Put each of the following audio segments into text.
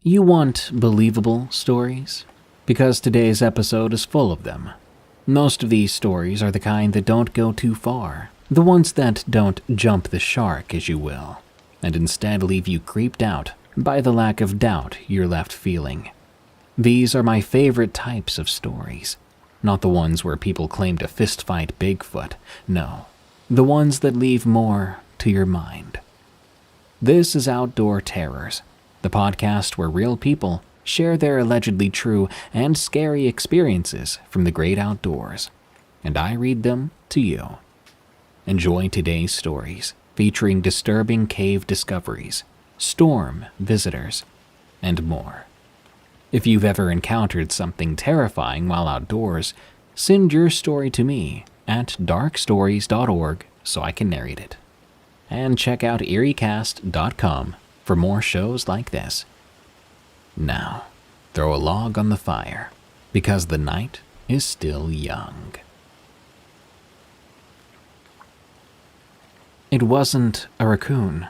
You want believable stories? Because today's episode is full of them. Most of these stories are the kind that don't go too far, the ones that don't jump the shark, as you will, and instead leave you creeped out by the lack of doubt you're left feeling. These are my favorite types of stories, not the ones where people claim to fistfight Bigfoot, no, the ones that leave more to your mind. This is Outdoor Terrors, the podcast where real people share their allegedly true and scary experiences from the great outdoors, and I read them to you. Enjoy today's stories, featuring disturbing cave discoveries, storm visitors, and more. If you've ever encountered something terrifying while outdoors, send your story to me at darkstories.org so I can narrate it. And check out eeriecast.com for more shows like this. Now, throw a log on the fire, because the night is still young. It Wasn't a Raccoon,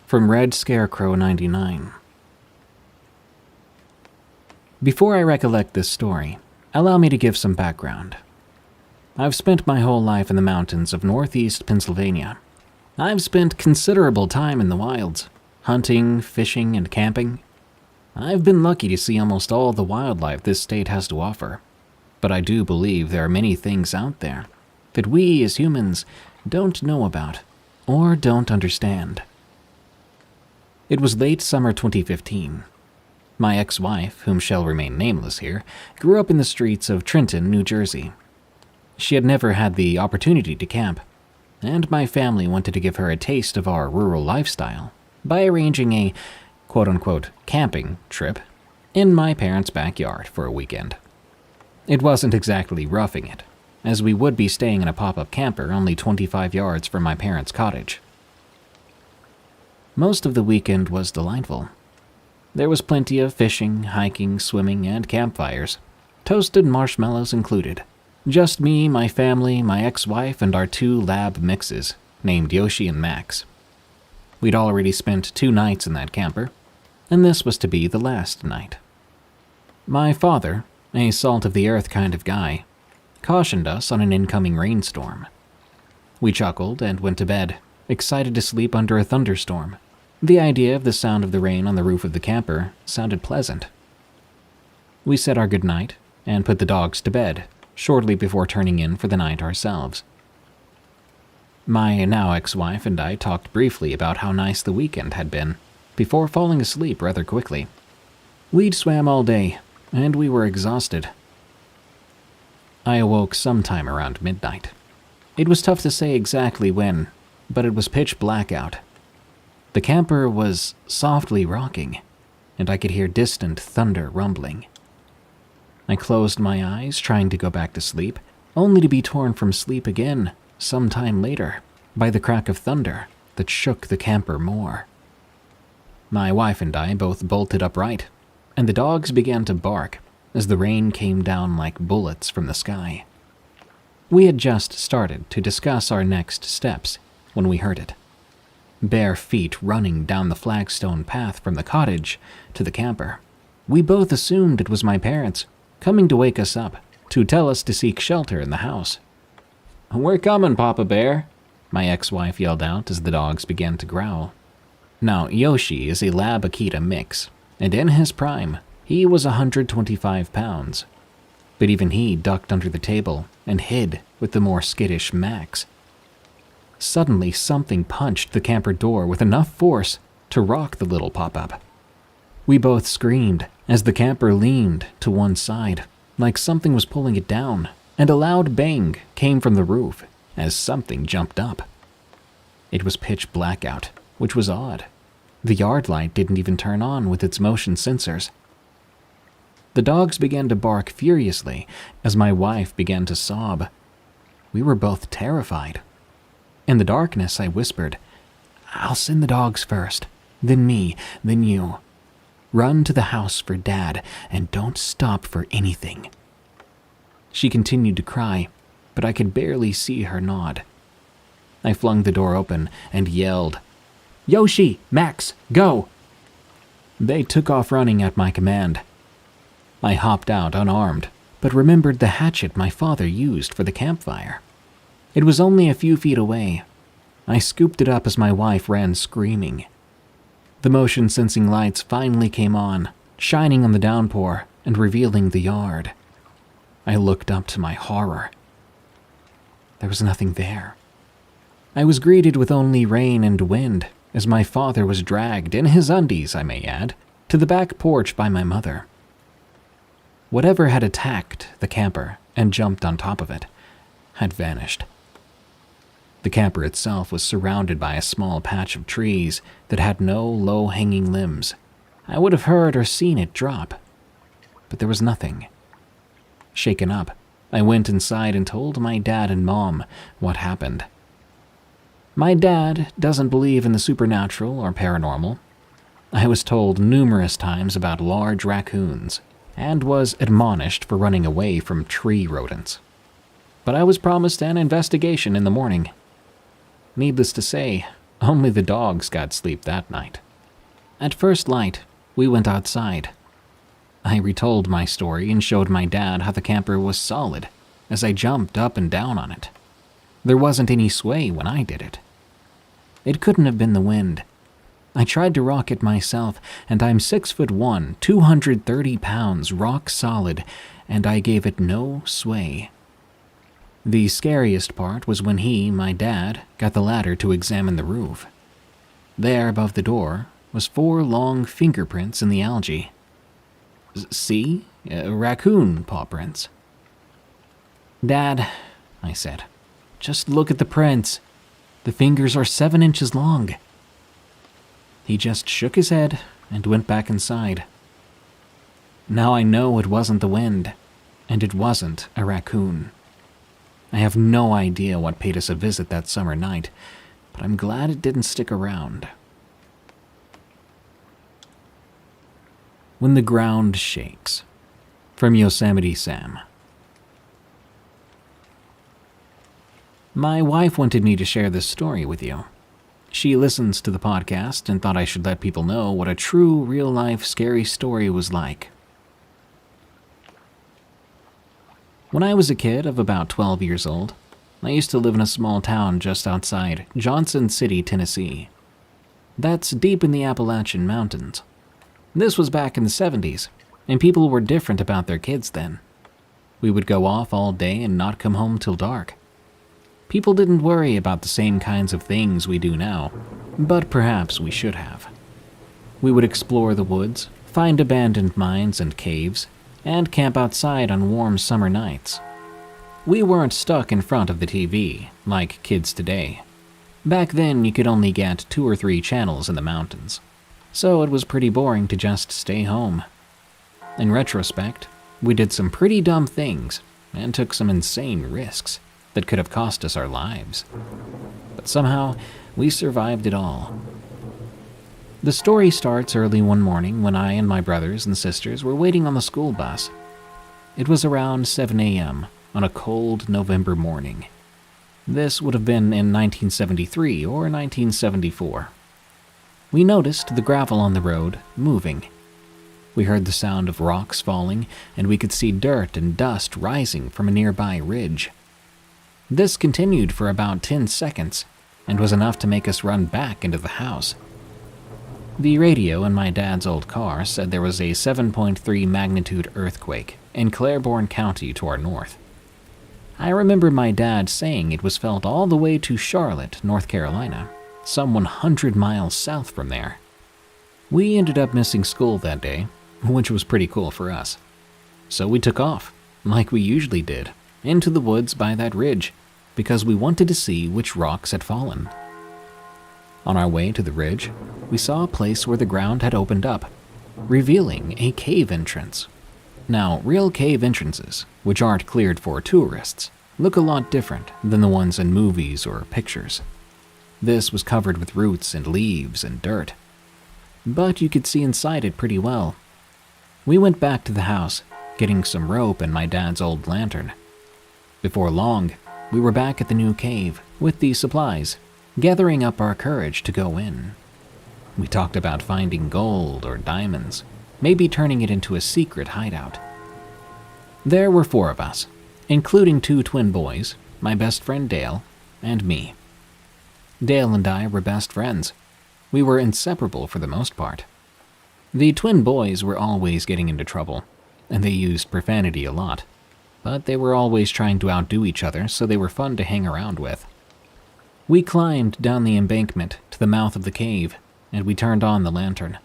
from Red Scarecrow 99. Before I recollect this story, allow me to give some background. I've spent my whole life in the mountains of northeast Pennsylvania. I've spent considerable time in the wilds, hunting, fishing, and camping. I've been lucky to see almost all the wildlife this state has to offer, but I do believe there are many things out there that we as humans don't know about or don't understand. It was late summer 2015. My ex-wife, whom shall remain nameless here, grew up in the streets of Trenton, New Jersey. She had never had the opportunity to camp, and my family wanted to give her a taste of our rural lifestyle by arranging a quote-unquote camping trip in my parents' backyard for a weekend. It wasn't exactly roughing it, as we would be staying in a pop-up camper only 25 yards from my parents' cottage. Most of the weekend was delightful. There was plenty of fishing, hiking, swimming, and campfires, toasted marshmallows included. Just me, my family, my ex-wife, and our 2 lab mixes, named Yoshi and Max. We'd already spent 2 nights in that camper, and this was to be the last night. My father, a salt-of-the-earth kind of guy, cautioned us on an incoming rainstorm. We chuckled and went to bed, excited to sleep under a thunderstorm. The idea of the sound of the rain on the roof of the camper sounded pleasant. We said our goodnight and put the dogs to bed shortly before turning in for the night ourselves. My now ex-wife and I talked briefly about how nice the weekend had been, before falling asleep rather quickly. We'd swam all day, and we were exhausted. I awoke sometime around midnight. It was tough to say exactly when, but it was pitch black out. The camper was softly rocking, and I could hear distant thunder rumbling. I closed my eyes, trying to go back to sleep, only to be torn from sleep again some time later by the crack of thunder that shook the camper more. My wife and I both bolted upright, and the dogs began to bark as the rain came down like bullets from the sky. We had just started to discuss our next steps when we heard it. Bare feet running down the flagstone path from the cottage to the camper. We both assumed it was my parents, coming to wake us up, to tell us to seek shelter in the house. "We're coming, Papa Bear," my ex-wife yelled out as the dogs began to growl. Now, Yoshi is a Lab Akita mix, and in his prime, he was 125 pounds. But even he ducked under the table and hid with the more skittish Max. Suddenly, something punched the camper door with enough force to rock the little pop-up. We both screamed as the camper leaned to one side, like something was pulling it down, and a loud bang came from the roof as something jumped up. It was pitch black out, which was odd. The yard light didn't even turn on with its motion sensors. The dogs began to bark furiously as my wife began to sob. We were both terrified. In the darkness, I whispered, "I'll send the dogs first, then me, then you. Run to the house for Dad, and don't stop for anything." She continued to cry, but I could barely see her nod. I flung the door open and yelled, "Yoshi, Max, go!" They took off running at my command. I hopped out unarmed, but remembered the hatchet my father used for the campfire. It was only a few feet away. I scooped it up as my wife ran screaming. The motion-sensing lights finally came on, shining on the downpour and revealing the yard. I looked up to my horror. There was nothing there. I was greeted with only rain and wind, as my father was dragged, in his undies I may add, to the back porch by my mother. Whatever had attacked the camper and jumped on top of it had vanished. The camper itself was surrounded by a small patch of trees that had no low-hanging limbs. I would have heard or seen it drop, but there was nothing. Shaken up, I went inside and told my dad and mom what happened. My dad doesn't believe in the supernatural or paranormal. I was told numerous times about large raccoons and was admonished for running away from tree rodents. But I was promised an investigation in the morning. Needless to say, only the dogs got sleep that night. At first light, we went outside. I retold my story and showed my dad how the camper was solid as I jumped up and down on it. There wasn't any sway when I did it. It couldn't have been the wind. I tried to rock it myself, and I'm 6'1", 230 pounds, rock solid, and I gave it no sway. The scariest part was when my dad, got the ladder to examine the roof. There, above the door, was 4 long fingerprints in the algae. See? Raccoon paw prints. "Dad," I said, "just look at the prints. The fingers are 7 inches long." He just shook his head and went back inside. Now I know it wasn't the wind, and it wasn't a raccoon. I have no idea what paid us a visit that summer night, but I'm glad it didn't stick around. When the Ground Shakes, from Yosemite Sam. My wife wanted me to share this story with you. She listens to the podcast and thought I should let people know what a true, real-life, scary story was like. When I was a kid of about 12 years old, I used to live in a small town just outside Johnson City, Tennessee. That's deep in the Appalachian Mountains. This was back in the 70s, and people were different about their kids then. We would go off all day and not come home till dark. People didn't worry about the same kinds of things we do now, but perhaps we should have. We would explore the woods, find abandoned mines and caves, and camp outside on warm summer nights. We weren't stuck in front of the TV, like kids today. Back then, you could only get 2 or 3 channels in the mountains, so it was pretty boring to just stay home. In retrospect, we did some pretty dumb things and took some insane risks that could have cost us our lives. But somehow, we survived it all. The story starts early one morning when I and my brothers and sisters were waiting on the school bus. It was around 7 a.m. on a cold November morning. This would have been in 1973 or 1974. We noticed the gravel on the road moving. We heard the sound of rocks falling, and we could see dirt and dust rising from a nearby ridge. This continued for about 10 seconds, and was enough to make us run back into the house. The radio in my dad's old car said there was a 7.3 magnitude earthquake in Claiborne County to our north. I remember my dad saying it was felt all the way to Charlotte, North Carolina, some 100 miles south from there. We ended up missing school that day, which was pretty cool for us. So we took off, like we usually did, into the woods by that ridge, because we wanted to see which rocks had fallen. On our way to the ridge, we saw a place where the ground had opened up, revealing a cave entrance. Now, real cave entrances, which aren't cleared for tourists, look a lot different than the ones in movies or pictures. This was covered with roots and leaves and dirt, but you could see inside it pretty well. We went back to the house, getting some rope and my dad's old lantern. Before long, we were back at the new cave with the supplies, gathering up our courage to go in. We talked about finding gold or diamonds, maybe turning it into a secret hideout. There were 4 of us, including 2 twin boys, my best friend Dale, and me. Dale and I were best friends. We were inseparable for the most part. The twin boys were always getting into trouble, and they used profanity a lot, but they were always trying to outdo each other, so they were fun to hang around with. We climbed down the embankment to the mouth of the cave, and we turned on the lantern.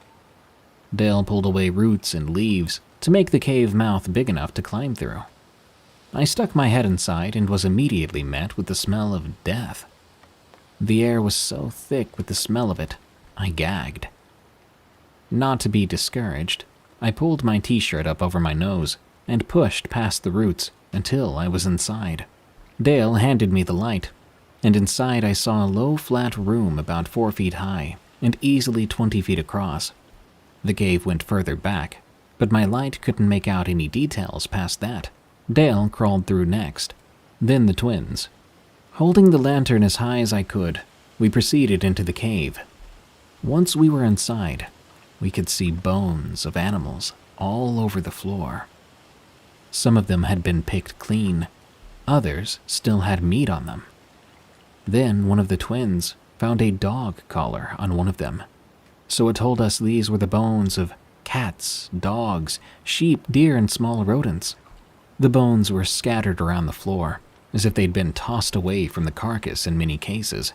Dale pulled away roots and leaves to make the cave mouth big enough to climb through. I stuck my head inside and was immediately met with the smell of death. The air was so thick with the smell of it, I gagged. Not to be discouraged, I pulled my t-shirt up over my nose and pushed past the roots until I was inside. Dale handed me the light, and inside I saw a low, flat room about 4 feet high and easily 20 feet across. The cave went further back, but my light couldn't make out any details past that. Dale crawled through next, then the twins. Holding the lantern as high as I could, we proceeded into the cave. Once we were inside, we could see bones of animals all over the floor. Some of them had been picked clean, others still had meat on them. Then one of the twins found a dog collar on one of them, so it told us these were the bones of cats, dogs, sheep, deer, and small rodents. The bones were scattered around the floor, as if they'd been tossed away from the carcass in many cases.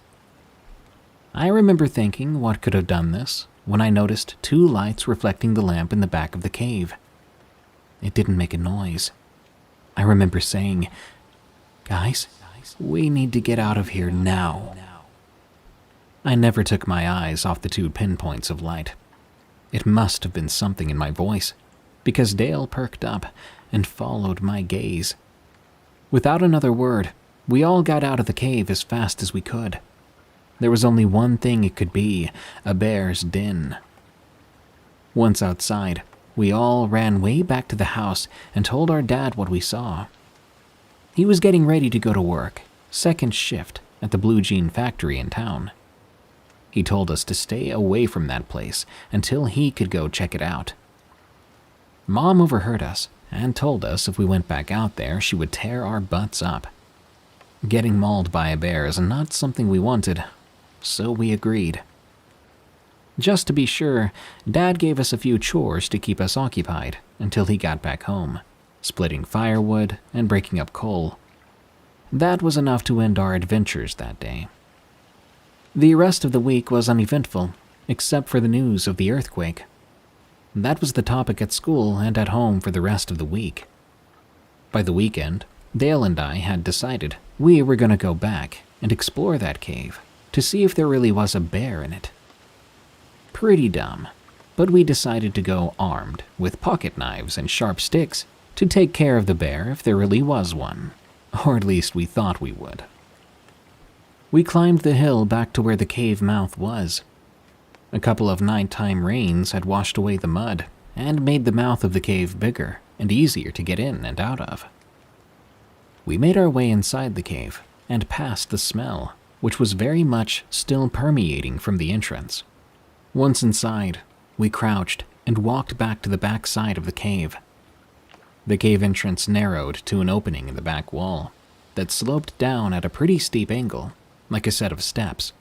I remember thinking what could have done this when I noticed 2 lights reflecting the lamp in the back of the cave. It didn't make a noise. I remember saying, "Guys, we need to get out of here now." I never took my eyes off the 2 pinpoints of light. It must have been something in my voice, because Dale perked up and followed my gaze. Without another word, we all got out of the cave as fast as we could. There was only one thing it could be, a bear's den. Once outside, we all ran way back to the house and told our dad what we saw. He was getting ready to go to work, 2nd shift at the blue jean factory in town. He told us to stay away from that place until he could go check it out. Mom overheard us and told us if we went back out there, she would tear our butts up. Getting mauled by a bear is not something we wanted, so we agreed. Just to be sure, Dad gave us a few chores to keep us occupied until he got back home, splitting firewood and breaking up coal. That was enough to end our adventures that day. The rest of the week was uneventful, except for the news of the earthquake. That was the topic at school and at home for the rest of the week. By the weekend, Dale and I had decided we were going to go back and explore that cave to see if there really was a bear in it. Pretty dumb, but we decided to go armed with pocket knives and sharp sticks to take care of the bear if there really was one, or at least we thought we would. We climbed the hill back to where the cave mouth was. A couple of nighttime rains had washed away the mud and made the mouth of the cave bigger and easier to get in and out of. We made our way inside the cave and past the smell, which was very much still permeating from the entrance. Once inside, we crouched and walked back to the back side of the cave. The cave entrance narrowed to an opening in the back wall that sloped down at a pretty steep angle, like a set of steps.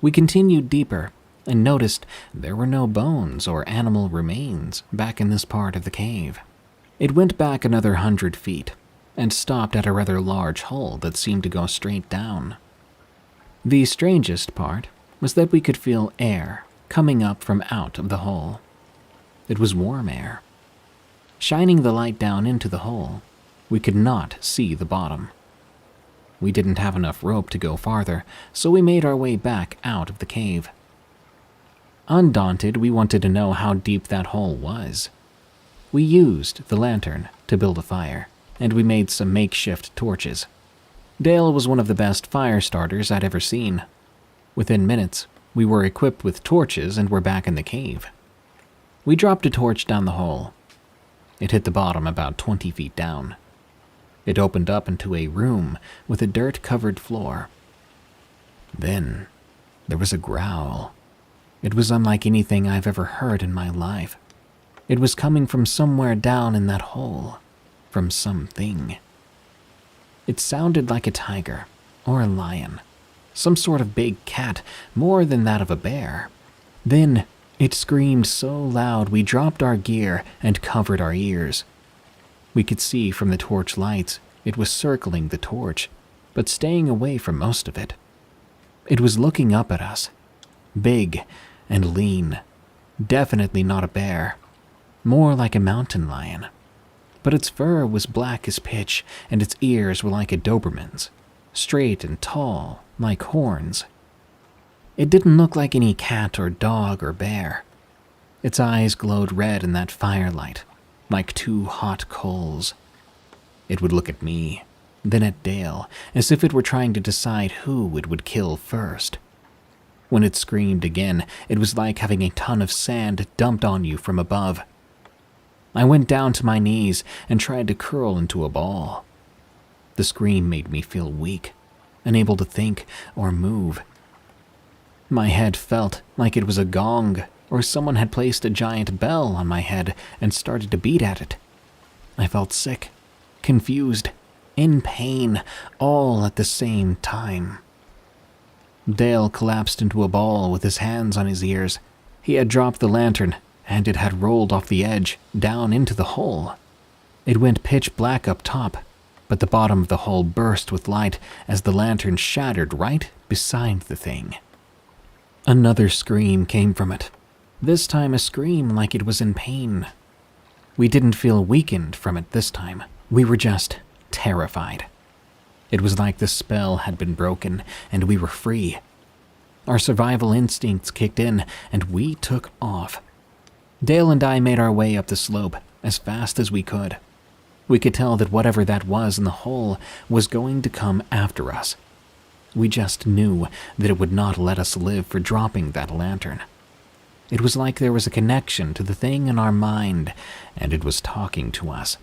We continued deeper and noticed there were no bones or animal remains back in this part of the cave. It went back another 100 feet and stopped at a rather large hole that seemed to go straight down. The strangest part was that we could feel air coming up from out of the hole. It was warm air. Shining the light down into the hole, we could not see the bottom. We didn't have enough rope to go farther, so we made our way back out of the cave. Undaunted, we wanted to know how deep that hole was. We used the lantern to build a fire, and we made some makeshift torches. Dale was one of the best fire starters I'd ever seen. Within minutes, we were equipped with torches and were back in the cave. We dropped a torch down the hole. It hit the bottom about 20 feet down. It opened up into a room with a dirt-covered floor. Then there was a growl. It was unlike anything I've ever heard in my life. It was coming from somewhere down in that hole, from something. It sounded like a tiger or a lion, some sort of big cat, more than that of a bear. Then it screamed so loud we dropped our gear and covered our ears. We could see from the torch lights it was circling the torch, but staying away from most of it. It was looking up at us, big and lean, definitely not a bear, more like a mountain lion. But its fur was black as pitch, and its ears were like a Doberman's, straight and tall, like horns. It didn't look like any cat or dog or bear. Its eyes glowed red in that firelight, like two hot coals. It would look at me, then at Dale, as if it were trying to decide who it would kill first. When it screamed again, it was like having a ton of sand dumped on you from above. I went down to my knees and tried to curl into a ball. The scream made me feel weak, unable to think or move. My head felt like it was a gong, or someone had placed a giant bell on my head and started to beat at it. I felt sick, confused, in pain, all at the same time. Dale collapsed into a ball with his hands on his ears. He had dropped the lantern, and it had rolled off the edge, down into the hole. It went pitch black up top, but the bottom of the hole burst with light as the lantern shattered right beside the thing. Another scream came from it, this time a scream like it was in pain. We didn't feel weakened from it this time. We were just terrified. It was like the spell had been broken, and we were free. Our survival instincts kicked in, and we took off. Dale and I made our way up the slope as fast as we could. We could tell that whatever that was in the hole was going to come after us. We just knew that it would not let us live for dropping that lantern. It was like there was a connection to the thing in our mind, and it was talking to us.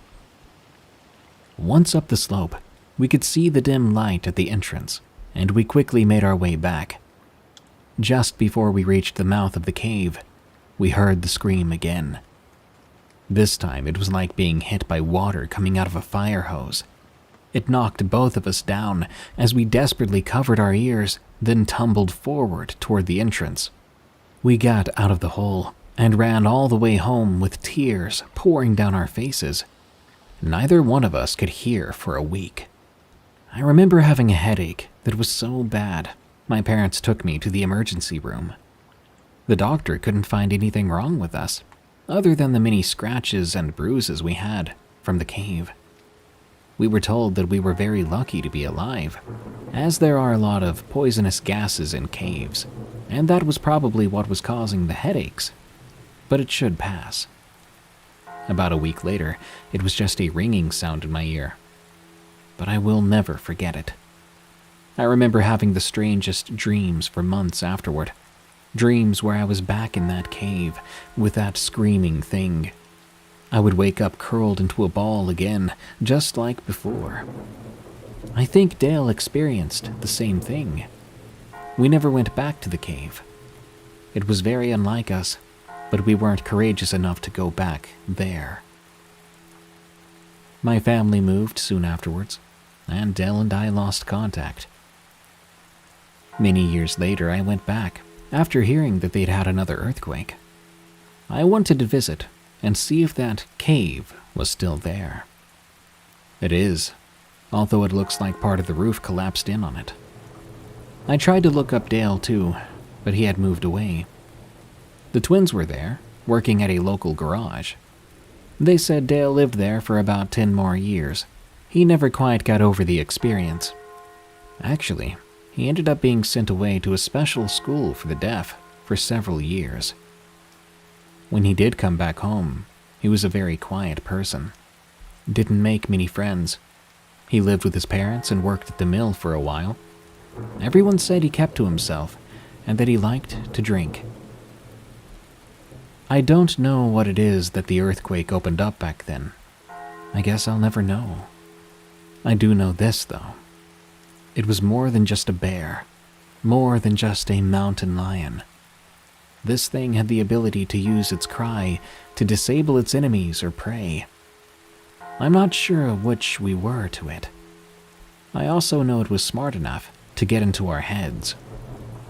Once up the slope, we could see the dim light at the entrance, and we quickly made our way back. Just before we reached the mouth of the cave, we heard the scream again. This time it was like being hit by water coming out of a fire hose. It knocked both of us down as we desperately covered our ears, then tumbled forward toward the entrance. We got out of the hole and ran all the way home with tears pouring down our faces. Neither one of us could hear for a week. I remember having a headache that was so bad, my parents took me to the emergency room. The doctor couldn't find anything wrong with us, other than the many scratches and bruises we had from the cave. We were told that we were very lucky to be alive, as there are a lot of poisonous gases in caves, and that was probably what was causing the headaches, but it should pass. About a week later, it was just a ringing sound in my ear, but I will never forget it. I remember having the strangest dreams for months afterward, dreams where I was back in that cave with that screaming thing. I would wake up curled into a ball again, just like before. I think Dale experienced the same thing. We never went back to the cave. It was very unlike us, but we weren't courageous enough to go back there. My family moved soon afterwards, and Dale and I lost contact. Many years later, I went back, after hearing that they'd had another earthquake. I wanted to visit and see if that cave was still there. It is, although it looks like part of the roof collapsed in on it. I tried to look up Dale too, but he had moved away. The twins were there, working at a local garage. They said Dale lived there for about 10 more years. He never quite got over the experience. Actually, he ended up being sent away to a special school for the deaf for several years. When he did come back home, he was a very quiet person. Didn't make many friends. He lived with his parents and worked at the mill for a while. Everyone said he kept to himself and that he liked to drink. I don't know what it is that the earthquake opened up back then. I guess I'll never know. I do know this, though. It was more than just a bear, more than just a mountain lion. this thing had the ability to use its cry to disable its enemies or prey. I'm not sure which we were to it. I also know it was smart enough to get into our heads.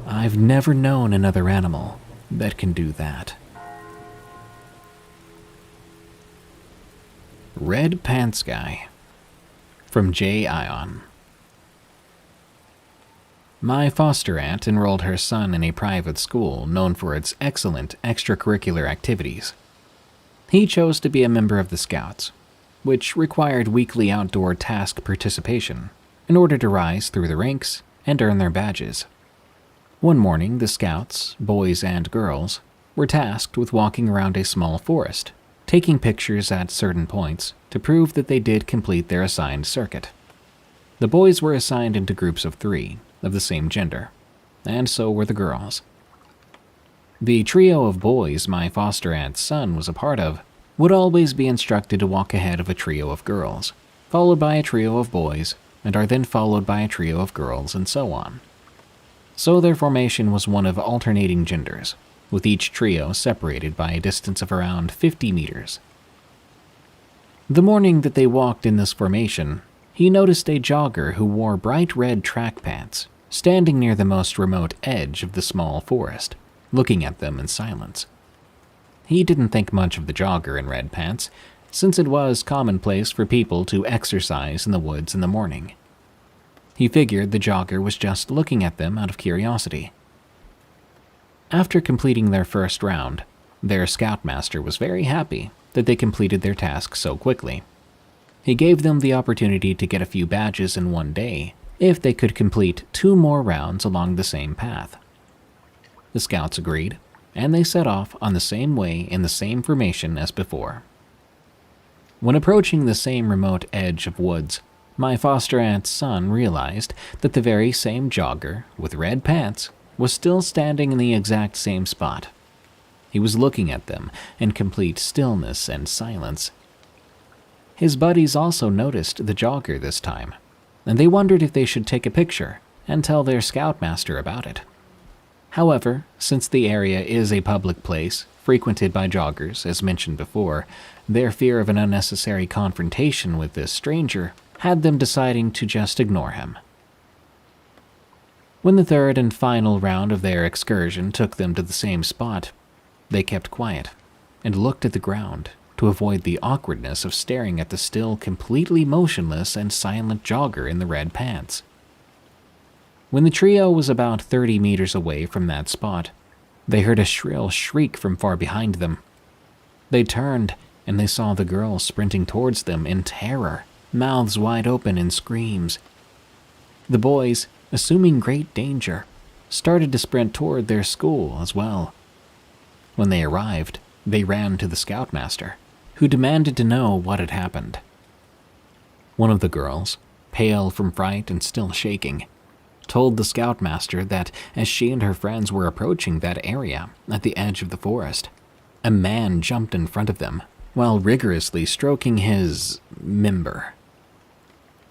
I've never known another animal that can do that. Red Pants Guy, from J. Ion. My foster aunt enrolled her son in a private school known for its excellent extracurricular activities. He chose to be a member of the Scouts, which required weekly outdoor task participation in order to rise through the ranks and earn their badges. One morning, the Scouts, boys and girls, were tasked with walking around a small forest, taking pictures at certain points to prove that they did complete their assigned circuit. The boys were assigned into groups of 3 of the same gender, and so were the girls. The trio of boys my foster aunt's son was a part of would always be instructed to walk ahead of a trio of girls, followed by a trio of boys, and are then followed by a trio of girls, and so on. So their formation was one of alternating genders, with each trio separated by a distance of around 50 meters. The morning that they walked in this formation, he noticed a jogger who wore bright red track pants, standing near the most remote edge of the small forest, looking at them in silence. He didn't think much of the jogger in red pants, since it was commonplace for people to exercise in the woods in the morning. He figured the jogger was just looking at them out of curiosity. After completing their first round, their scoutmaster was very happy that they completed their task so quickly. He gave them the opportunity to get a few badges in one day if they could complete 2 more rounds along the same path. The Scouts agreed, and they set off on the same way in the same formation as before. When approaching the same remote edge of woods, my foster aunt's son realized that the very same jogger with red pants was still standing in the exact same spot. He was looking at them in complete stillness and silence. His buddies also noticed the jogger this time, and they wondered if they should take a picture and tell their scoutmaster about it. However, since the area is a public place frequented by joggers, as mentioned before, their fear of an unnecessary confrontation with this stranger had them deciding to just ignore him. When the third and final round of their excursion took them to the same spot, they kept quiet and looked at the ground to avoid the awkwardness of staring at the still completely motionless and silent jogger in the red pants. When the trio was about 30 meters away from that spot, they heard a shrill shriek from far behind them. They turned, and they saw the girl sprinting towards them in terror, mouths wide open in screams. The boys, assuming great danger, started to sprint toward their school as well. When they arrived, they ran to the scoutmaster, who demanded to know what had happened. One of the girls, pale from fright and still shaking, told the scoutmaster that as she and her friends were approaching that area at the edge of the forest, a man jumped in front of them while rigorously stroking his member.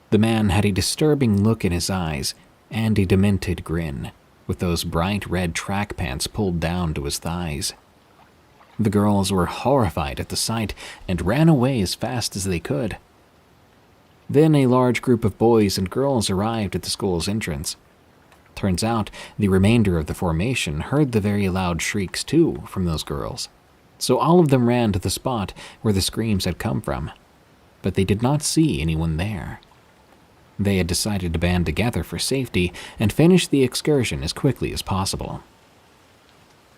The man had a disturbing look in his eyes and a demented grin, with those bright red track pants pulled down to his thighs. The girls were horrified at the sight and ran away as fast as they could. Then a large group of boys and girls arrived at the school's entrance. Turns out the remainder of the formation heard the very loud shrieks too from those girls, so all of them ran to the spot where the screams had come from, but they did not see anyone there. They had decided to band together for safety and finish the excursion as quickly as possible.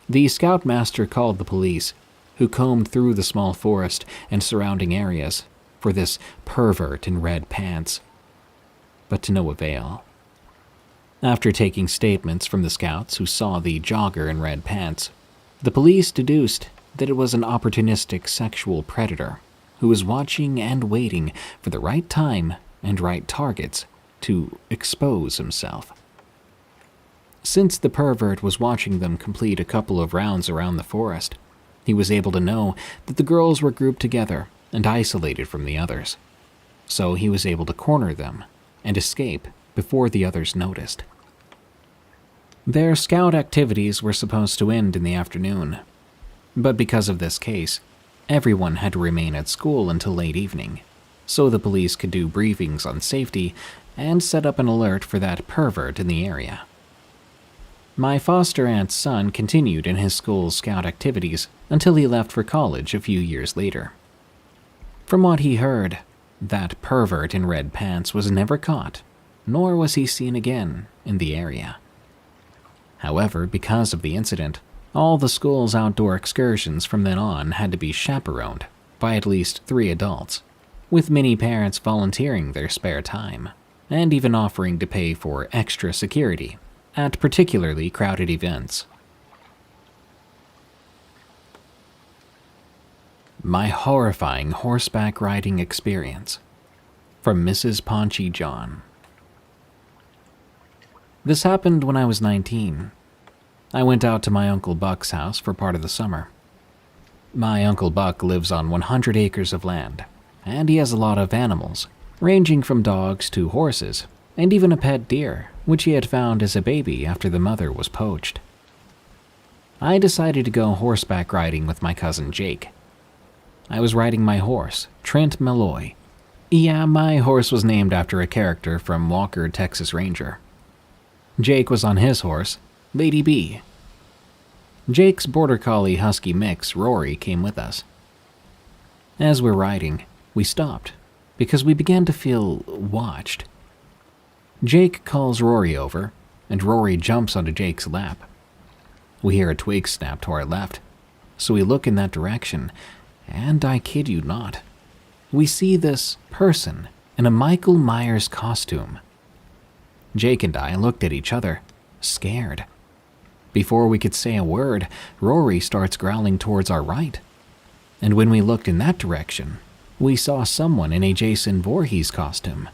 The scoutmaster called the police, who combed through the small forest and surrounding areas for this pervert in red pants, but to no avail. After taking statements from the scouts who saw the jogger in red pants, the police deduced that it was an opportunistic sexual predator who was watching and waiting for the right time and right targets to expose himself. Since the pervert was watching them complete a couple of rounds around the forest, he was able to know that the girls were grouped together and isolated from the others, so he was able to corner them and escape before the others noticed. Their scout activities were supposed to end in the afternoon, but because of this case, everyone had to remain at school until late evening, so the police could do briefings on safety and set up an alert for that pervert in the area. My foster aunt's son continued in his school's scout activities until he left for college a few years later. From what he heard, that pervert in red pants was never caught, nor was he seen again in the area. However, because of the incident, all the school's outdoor excursions from then on had to be chaperoned by at least 3 adults, with many parents volunteering their spare time, and even offering to pay for extra security at particularly crowded events. My horrifying horseback riding experience. From Mrs. Ponchy John. This happened when I was 19. I went out to my Uncle Buck's house for part of the summer. My Uncle Buck lives on 100 acres of land, and he has a lot of animals, ranging from dogs to horses, and even a pet deer, which he had found as a baby after the mother was poached. I decided to go horseback riding with my cousin Jake. I was riding my horse, Trent Malloy. Yeah, my horse was named after a character from Walker, Texas Ranger. Jake was on his horse, Lady B. Jake's border collie husky mix, Rory, came with us. As we're riding, we stopped because we began to feel watched. Jake calls Rory over, and Rory jumps onto Jake's lap. We hear a twig snap to our left, so we look in that direction, and I kid you not, we see this person in a Michael Myers costume. Jake and I looked at each other, scared. Before we could say a word, Rory starts growling towards our right. And when we looked in that direction, we saw someone in a Jason Voorhees costume.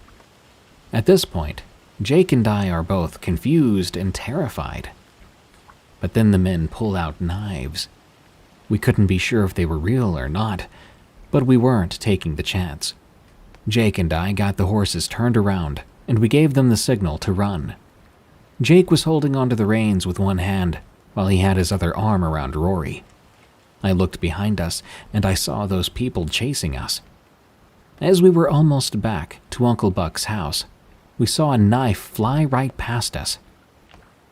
At this point, Jake and I are both confused and terrified. But then the men pull out knives. We couldn't be sure if they were real or not, but we weren't taking the chance. Jake and I got the horses turned around, and we gave them the signal to run. Jake was holding onto the reins with one hand, while he had his other arm around Rory. I looked behind us, and I saw those people chasing us. As we were almost back to Uncle Buck's house, we saw a knife fly right past us.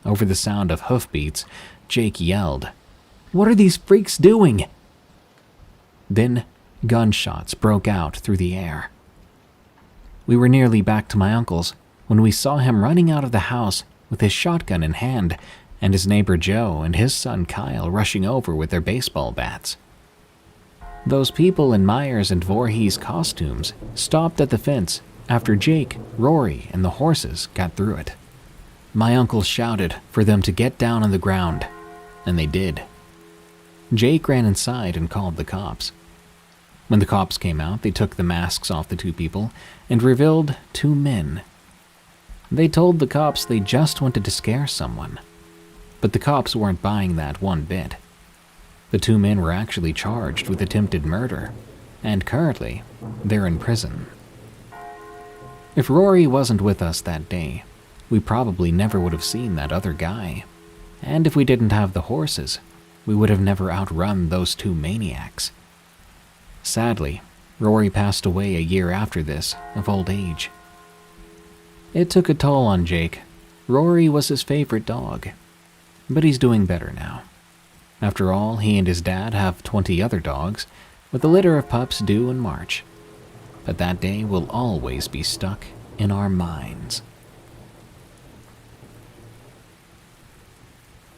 Over the sound of hoofbeats, Jake yelled, "What are these freaks doing?" Then, gunshots broke out through the air. We were nearly back to my uncle's when we saw him running out of the house with his shotgun in hand, and his neighbor Joe and his son Kyle rushing over with their baseball bats. Those people in Myers and Voorhees costumes stopped at the fence after Jake, Rory, and the horses got through it. My uncle shouted for them to get down on the ground, and they did. Jake ran inside and called the cops. When the cops came out, they took the masks off the 2 people and revealed 2 men. They told the cops they just wanted to scare someone, but the cops weren't buying that one bit. The 2 men were actually charged with attempted murder, and currently, they're in prison. If Rory wasn't with us that day, we probably never would have seen that other guy. And if we didn't have the horses, we would have never outrun those 2 maniacs. Sadly, Rory passed away a year after this, of old age. It took a toll on Jake. Rory was his favorite dog, but he's doing better now. After all, he and his dad have 20 other dogs, with a litter of pups due in March. But that day will always be stuck in our minds.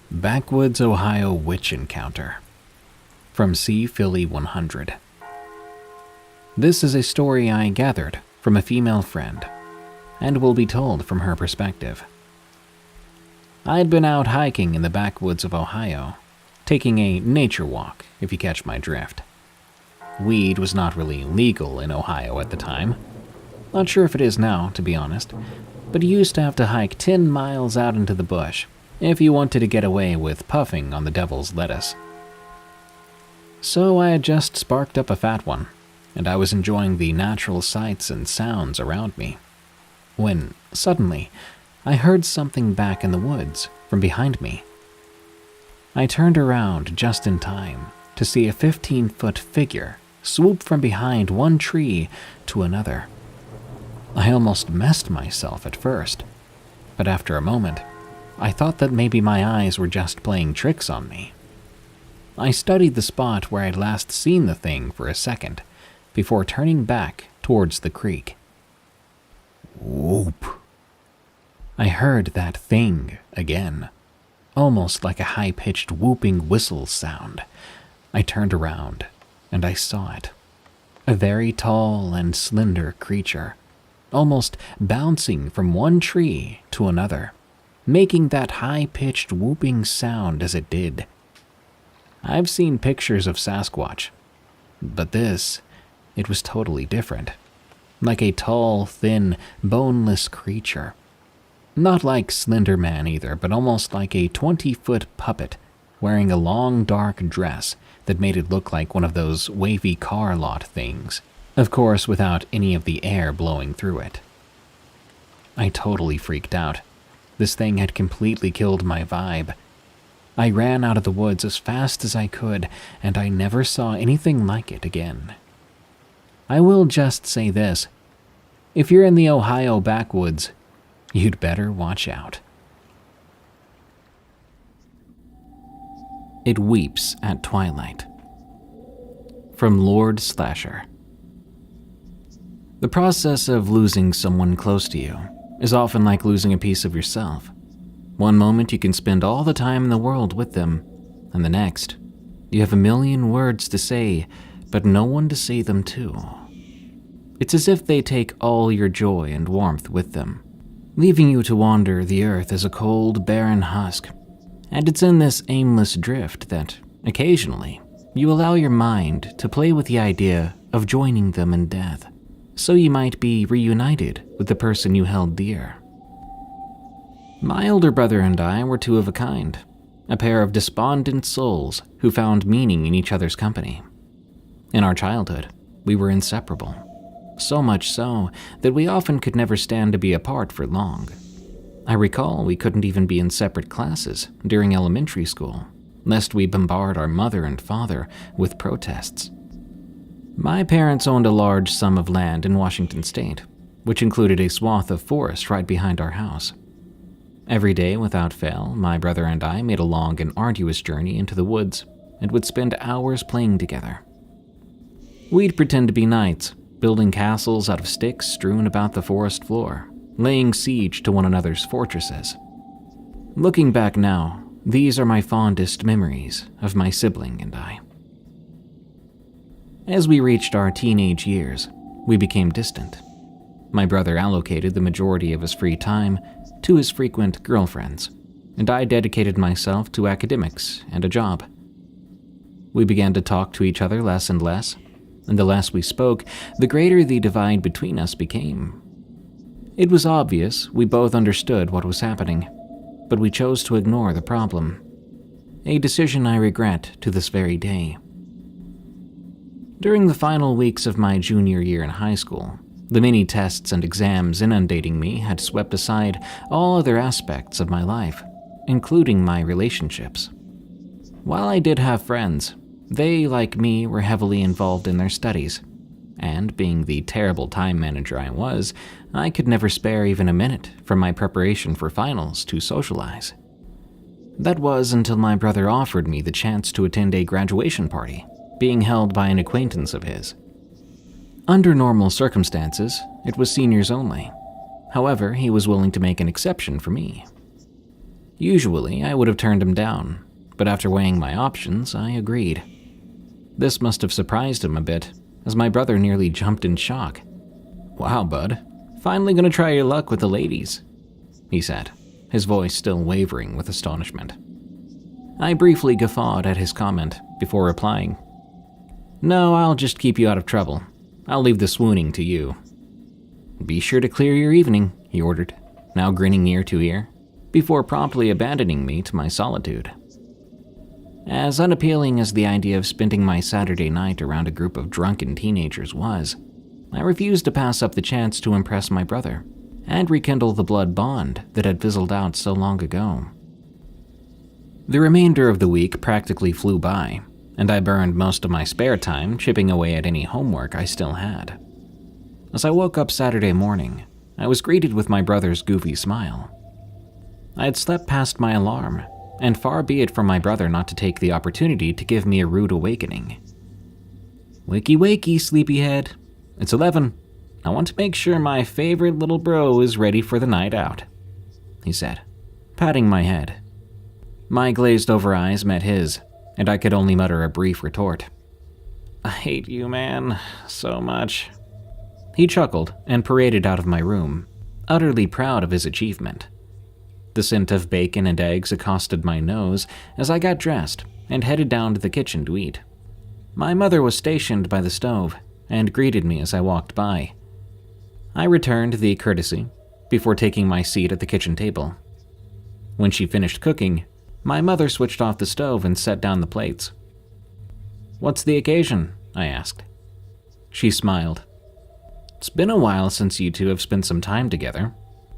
Backwoods, Ohio Witch Encounter. From C. Philly 100. This is a story I gathered from a female friend, and will be told from her perspective. I'd been out hiking in the backwoods of Ohio, taking a nature walk, if you catch my drift. Weed was not really legal in Ohio at the time. Not sure if it is now, to be honest, but you used to have to hike 10 miles out into the bush if you wanted to get away with puffing on the devil's lettuce. So I had just sparked up a fat one, and I was enjoying the natural sights and sounds around me, when, suddenly, I heard something back in the woods from behind me. I turned around just in time to see a 15-foot figure swoop from behind one tree to another. I almost messed myself at first, but after a moment, I thought that maybe my eyes were just playing tricks on me. I studied the spot where I'd last seen the thing for a second before turning back towards the creek. Whoop! I heard that thing again, almost like a high-pitched whooping whistle sound. I turned around, and I saw it. A very tall and slender creature, almost bouncing from one tree to another, making that high-pitched whooping sound as it did. I've seen pictures of Sasquatch, but it was totally different. Like a tall, thin, boneless creature. Not like Slender Man either, but almost like a 20-foot puppet wearing a long dark dress that made it look like one of those wavy car lot things. Of course, without any of the air blowing through it. I totally freaked out. This thing had completely killed my vibe. I ran out of the woods as fast as I could, and I never saw anything like it again. I will just say this. If you're in the Ohio backwoods, you'd better watch out. It Weeps at Twilight. From Lordslasher. The process of losing someone close to you is often like losing a piece of yourself. One moment you can spend all the time in the world with them, and the next, you have a million words to say, but no one to say them to. It's as if they take all your joy and warmth with them, leaving you to wander the earth as a cold, barren husk. And it's in this aimless drift that, occasionally, you allow your mind to play with the idea of joining them in death, so you might be reunited with the person you held dear. My older brother and I were two of a kind, a pair of despondent souls who found meaning in each other's company. In our childhood, we were inseparable, so much so that we often could never stand to be apart for long. I recall we couldn't even be in separate classes during elementary school, lest we bombard our mother and father with protests. My parents owned a large sum of land in Washington state, which included a swath of forest right behind our house. Every day, without fail, my brother and I made a long and arduous journey into the woods and would spend hours playing together. We'd pretend to be knights, building castles out of sticks strewn about the forest floor, laying siege to one another's fortresses. Looking back now, these are my fondest memories of my sibling and I. As we reached our teenage years, we became distant. My brother allocated the majority of his free time to his frequent girlfriends, and I dedicated myself to academics and a job. We began to talk to each other less and less, and the less we spoke, the greater the divide between us became. It was obvious we both understood what was happening, but we chose to ignore the problem, a decision I regret to this very day. During the final weeks of my junior year in high school, the many tests and exams inundating me had swept aside all other aspects of my life, including my relationships. While I did have friends, they, like me, were heavily involved in their studies, and being the terrible time manager I was, I could never spare even a minute from my preparation for finals to socialize. That was until my brother offered me the chance to attend a graduation party, being held by an acquaintance of his. Under normal circumstances, it was seniors only. However, he was willing to make an exception for me. Usually, I would have turned him down, but after weighing my options, I agreed. This must have surprised him a bit, as my brother nearly jumped in shock. "Wow, bud, finally gonna try your luck with the ladies," he said, his voice still wavering with astonishment. I briefly guffawed at his comment before replying, "No, I'll just keep you out of trouble. I'll leave the swooning to you." "Be sure to clear your evening," he ordered, now grinning ear to ear, before promptly abandoning me to my solitude. As unappealing as the idea of spending my Saturday night around a group of drunken teenagers was, I refused to pass up the chance to impress my brother, and rekindle the blood bond that had fizzled out so long ago. The remainder of the week practically flew by, and I burned most of my spare time chipping away at any homework I still had. As I woke up Saturday morning, I was greeted with my brother's goofy smile. I had slept past my alarm, and far be it from my brother not to take the opportunity to give me a rude awakening. "Wakey wakey, sleepyhead. It's 11. I want to make sure my favorite little bro is ready for the night out," he said, patting my head. My glazed-over eyes met his, and I could only mutter a brief retort. "I hate you, man, so much." He chuckled and paraded out of my room, utterly proud of his achievement. The scent of bacon and eggs accosted my nose as I got dressed and headed down to the kitchen to eat. My mother was stationed by the stove and greeted me as I walked by. I returned the courtesy before taking my seat at the kitchen table. When she finished cooking, my mother switched off the stove and set down the plates. "What's the occasion?" I asked. She smiled. "It's been a while since you two have spent some time together.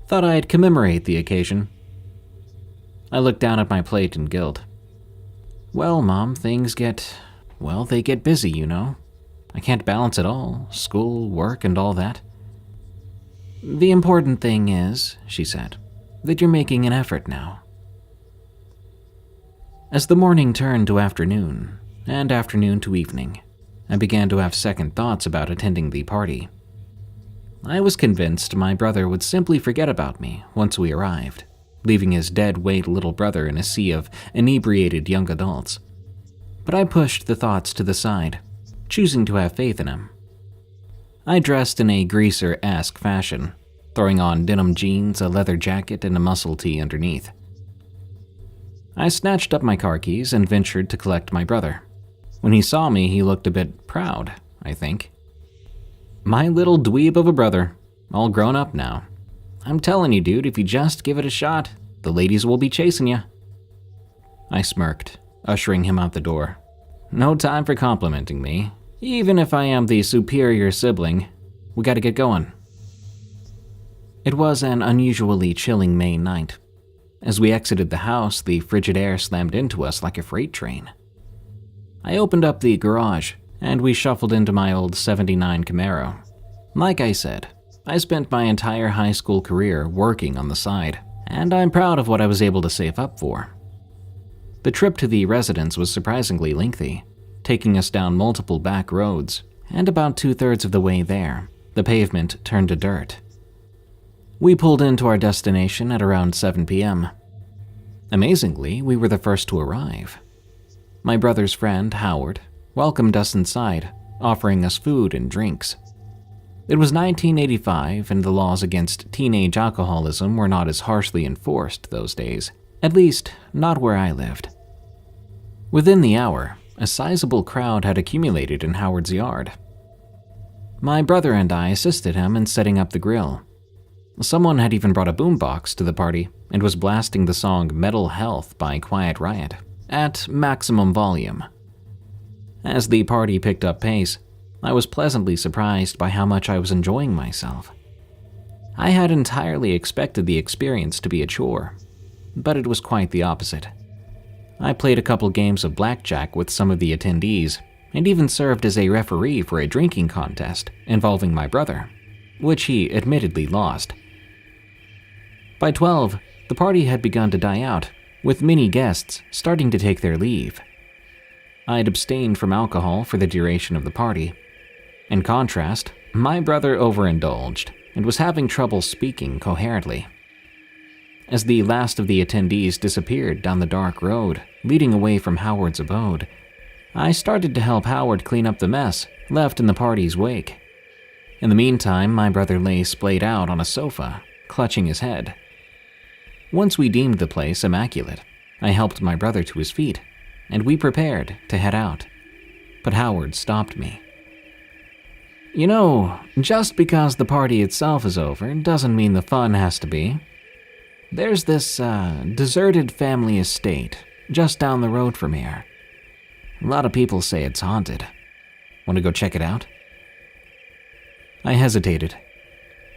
Thought I'd commemorate the occasion." I looked down at my plate in guilt. "Well, Mom, they get busy, you know. I can't balance it all, school, work, and all that." "The important thing is," she said, "that you're making an effort now." As the morning turned to afternoon, and afternoon to evening, I began to have second thoughts about attending the party. I was convinced my brother would simply forget about me once we arrived, leaving his dead-weight little brother in a sea of inebriated young adults. But I pushed the thoughts to the side, choosing to have faith in him. I dressed in a greaser-esque fashion, throwing on denim jeans, a leather jacket, and a muscle tee underneath. I snatched up my car keys and ventured to collect my brother. When he saw me, he looked a bit proud, I think. "My little dweeb of a brother, all grown up now. I'm telling you, dude, if you just give it a shot, the ladies will be chasing you." I smirked, ushering him out the door. "No time for complimenting me. Even if I am the superior sibling, we gotta get going." It was an unusually chilling May night. As we exited the house, the frigid air slammed into us like a freight train. I opened up the garage, and we shuffled into my old '79 Camaro. Like I said, I spent my entire high school career working on the side, and I'm proud of what I was able to save up for. The trip to the residence was surprisingly lengthy, taking us down multiple back roads, and about 2/3 of the way there, the pavement turned to dirt. We pulled into our destination at around 7 p.m. Amazingly, we were the first to arrive. My brother's friend, Howard, welcomed us inside, offering us food and drinks. It was 1985, and the laws against teenage alcoholism were not as harshly enforced those days, at least not where I lived. Within the hour, a sizable crowd had accumulated in Howard's yard. My brother and I assisted him in setting up the grill. Someone had even brought a boombox to the party and was blasting the song Metal Health by Quiet Riot at maximum volume. As the party picked up pace, I was pleasantly surprised by how much I was enjoying myself. I had entirely expected the experience to be a chore, but it was quite the opposite. I played a couple games of blackjack with some of the attendees, and even served as a referee for a drinking contest involving my brother, which he admittedly lost. By 12, the party had begun to die out, with many guests starting to take their leave. I had abstained from alcohol for the duration of the party. In contrast, my brother overindulged and was having trouble speaking coherently. As the last of the attendees disappeared down the dark road leading away from Howard's abode, I started to help Howard clean up the mess left in the party's wake. In the meantime, my brother lay splayed out on a sofa, clutching his head. Once we deemed the place immaculate, I helped my brother to his feet, and we prepared to head out. But Howard stopped me. "You know, just because the party itself is over doesn't mean the fun has to be. There's this deserted family estate just down the road from here. A lot of people say it's haunted. Want to go check it out?" I hesitated.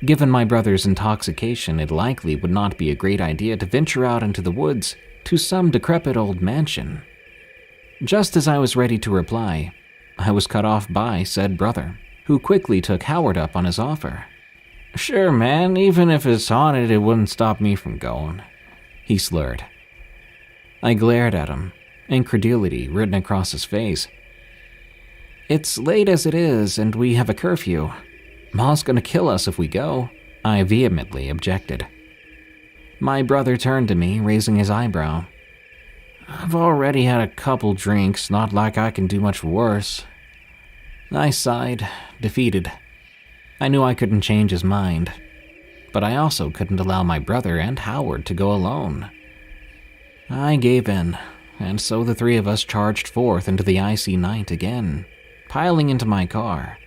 Given my brother's intoxication, it likely would not be a great idea to venture out into the woods to some decrepit old mansion. Just as I was ready to reply, I was cut off by said brother, who quickly took Howard up on his offer. "Sure, man, even if it's haunted, it wouldn't stop me from going," he slurred. I glared at him, incredulity written across his face. "It's late as it is, and we have a curfew. Ma's gonna kill us if we go," I vehemently objected. My brother turned to me, raising his eyebrow. "I've already had a couple drinks, not like I can do much worse." I sighed, defeated. I knew I couldn't change his mind, but I also couldn't allow my brother and Howard to go alone. I gave in, and so the three of us charged forth into the icy night again, piling into my car.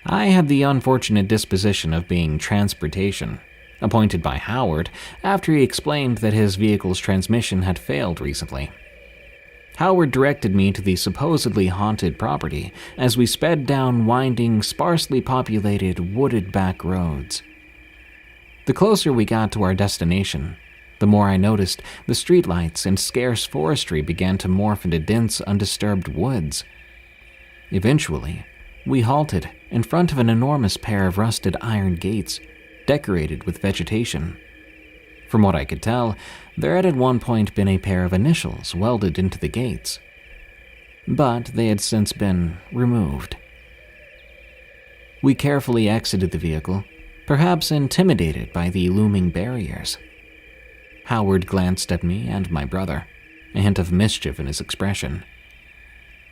I had the unfortunate disposition of being transportation, appointed by Howard after he explained that his vehicle's transmission had failed recently. Howard directed me to the supposedly haunted property as we sped down winding, sparsely populated, wooded back roads. The closer we got to our destination, the more I noticed the streetlights and scarce forestry began to morph into dense, undisturbed woods. Eventually, we halted in front of an enormous pair of rusted iron gates, decorated with vegetation. From what I could tell, there had at one point been a pair of initials welded into the gates, but they had since been removed. We carefully exited the vehicle, perhaps intimidated by the looming barriers. Howard glanced at me and my brother, a hint of mischief in his expression.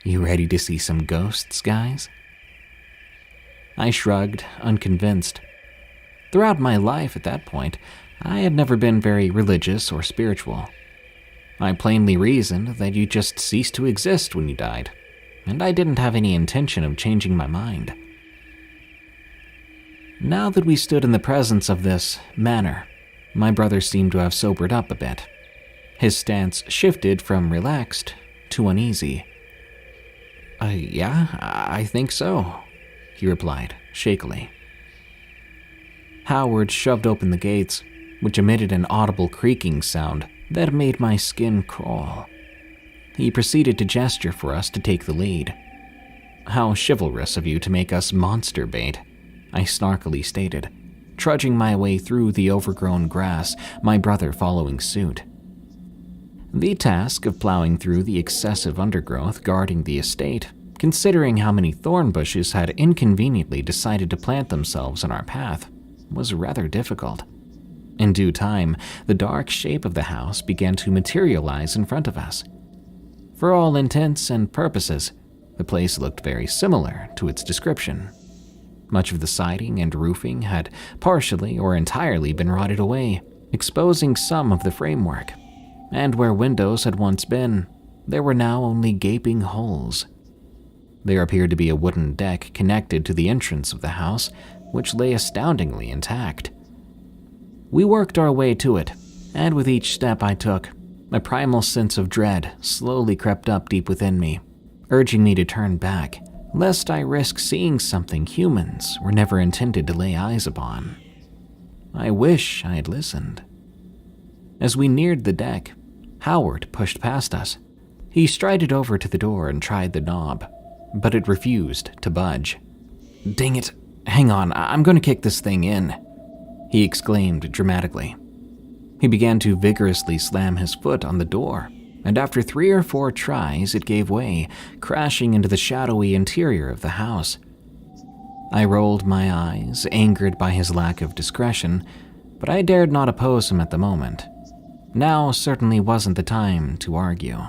"You ready to see some ghosts, guys?" I shrugged, unconvinced. Throughout my life at that point, I had never been very religious or spiritual. I plainly reasoned that you just ceased to exist when you died, and I didn't have any intention of changing my mind. Now that we stood in the presence of this manor, my brother seemed to have sobered up a bit. His stance shifted from relaxed to uneasy. Yeah, I think so," he replied, shakily. Howard shoved open the gates, which emitted an audible creaking sound that made my skin crawl. He proceeded to gesture for us to take the lead. "How chivalrous of you to make us monster bait," I snarkily stated, trudging my way through the overgrown grass, my brother following suit. The task of plowing through the excessive undergrowth guarding the estate, considering how many thorn bushes had inconveniently decided to plant themselves in our path, was rather difficult. In due time, the dark shape of the house began to materialize in front of us. For all intents and purposes, the place looked very similar to its description. Much of the siding and roofing had partially or entirely been rotted away, exposing some of the framework. And where windows had once been, there were now only gaping holes. There appeared to be a wooden deck connected to the entrance of the house, which lay astoundingly intact. We worked our way to it, and with each step I took, a primal sense of dread slowly crept up deep within me, urging me to turn back, lest I risk seeing something humans were never intended to lay eyes upon. I wish I had listened. As we neared the deck, Howard pushed past us. He strided over to the door and tried the knob, but it refused to budge. "Dang it, hang on, I'm going to kick this thing in," he exclaimed dramatically. He began to vigorously slam his foot on the door, and after 3 or 4 tries it gave way, crashing into the shadowy interior of the house. I rolled my eyes, angered by his lack of discretion, but I dared not oppose him at the moment. Now certainly wasn't the time to argue.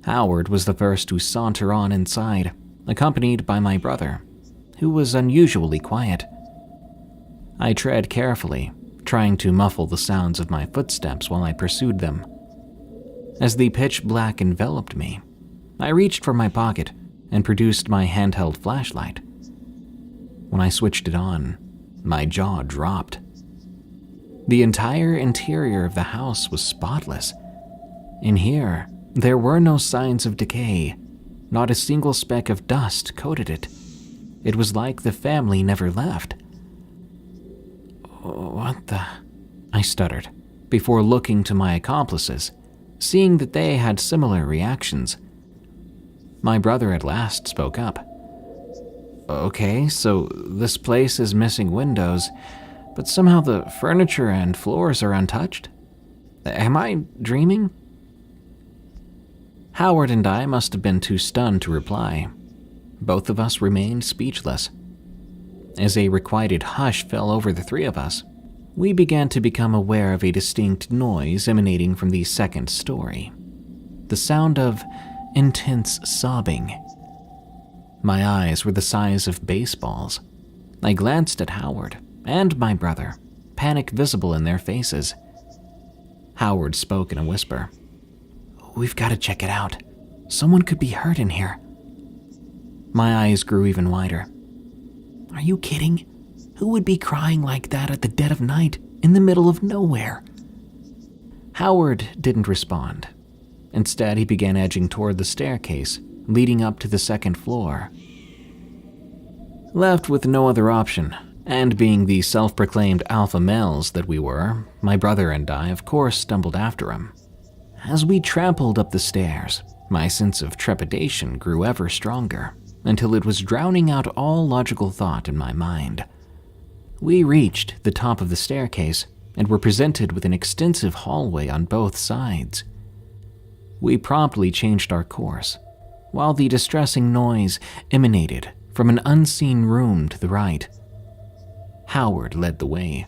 Howard was the first to saunter on inside, accompanied by my brother, who was unusually quiet. I tread carefully, trying to muffle the sounds of my footsteps while I pursued them. As the pitch black enveloped me, I reached for my pocket and produced my handheld flashlight. When I switched it on, my jaw dropped. The entire interior of the house was spotless. In here, there were no signs of decay. Not a single speck of dust coated it. It was like the family never left. What the? I stuttered, before looking to my accomplices, seeing that they had similar reactions. My brother at last spoke up. Okay, so this place is missing windows, but somehow the furniture and floors are untouched? Am I dreaming? Howard and I must have been too stunned to reply. Both of us remained speechless. As a requited hush fell over the three of us, we began to become aware of a distinct noise emanating from the second story. The sound of intense sobbing. My eyes were the size of baseballs. I glanced at Howard and my brother, panic visible in their faces. Howard spoke in a whisper. We've got to check it out. Someone could be hurt in here. My eyes grew even wider. Are you kidding? Who would be crying like that at the dead of night, in the middle of nowhere? Howard didn't respond. Instead, he began edging toward the staircase, leading up to the second floor. Left with no other option, and being the self-proclaimed alpha males that we were, my brother and I, of course, stumbled after him. As we trampled up the stairs, my sense of trepidation grew ever stronger, until it was drowning out all logical thought in my mind. We reached the top of the staircase and were presented with an extensive hallway on both sides. We promptly changed our course, while the distressing noise emanated from an unseen room to the right. Howard led the way.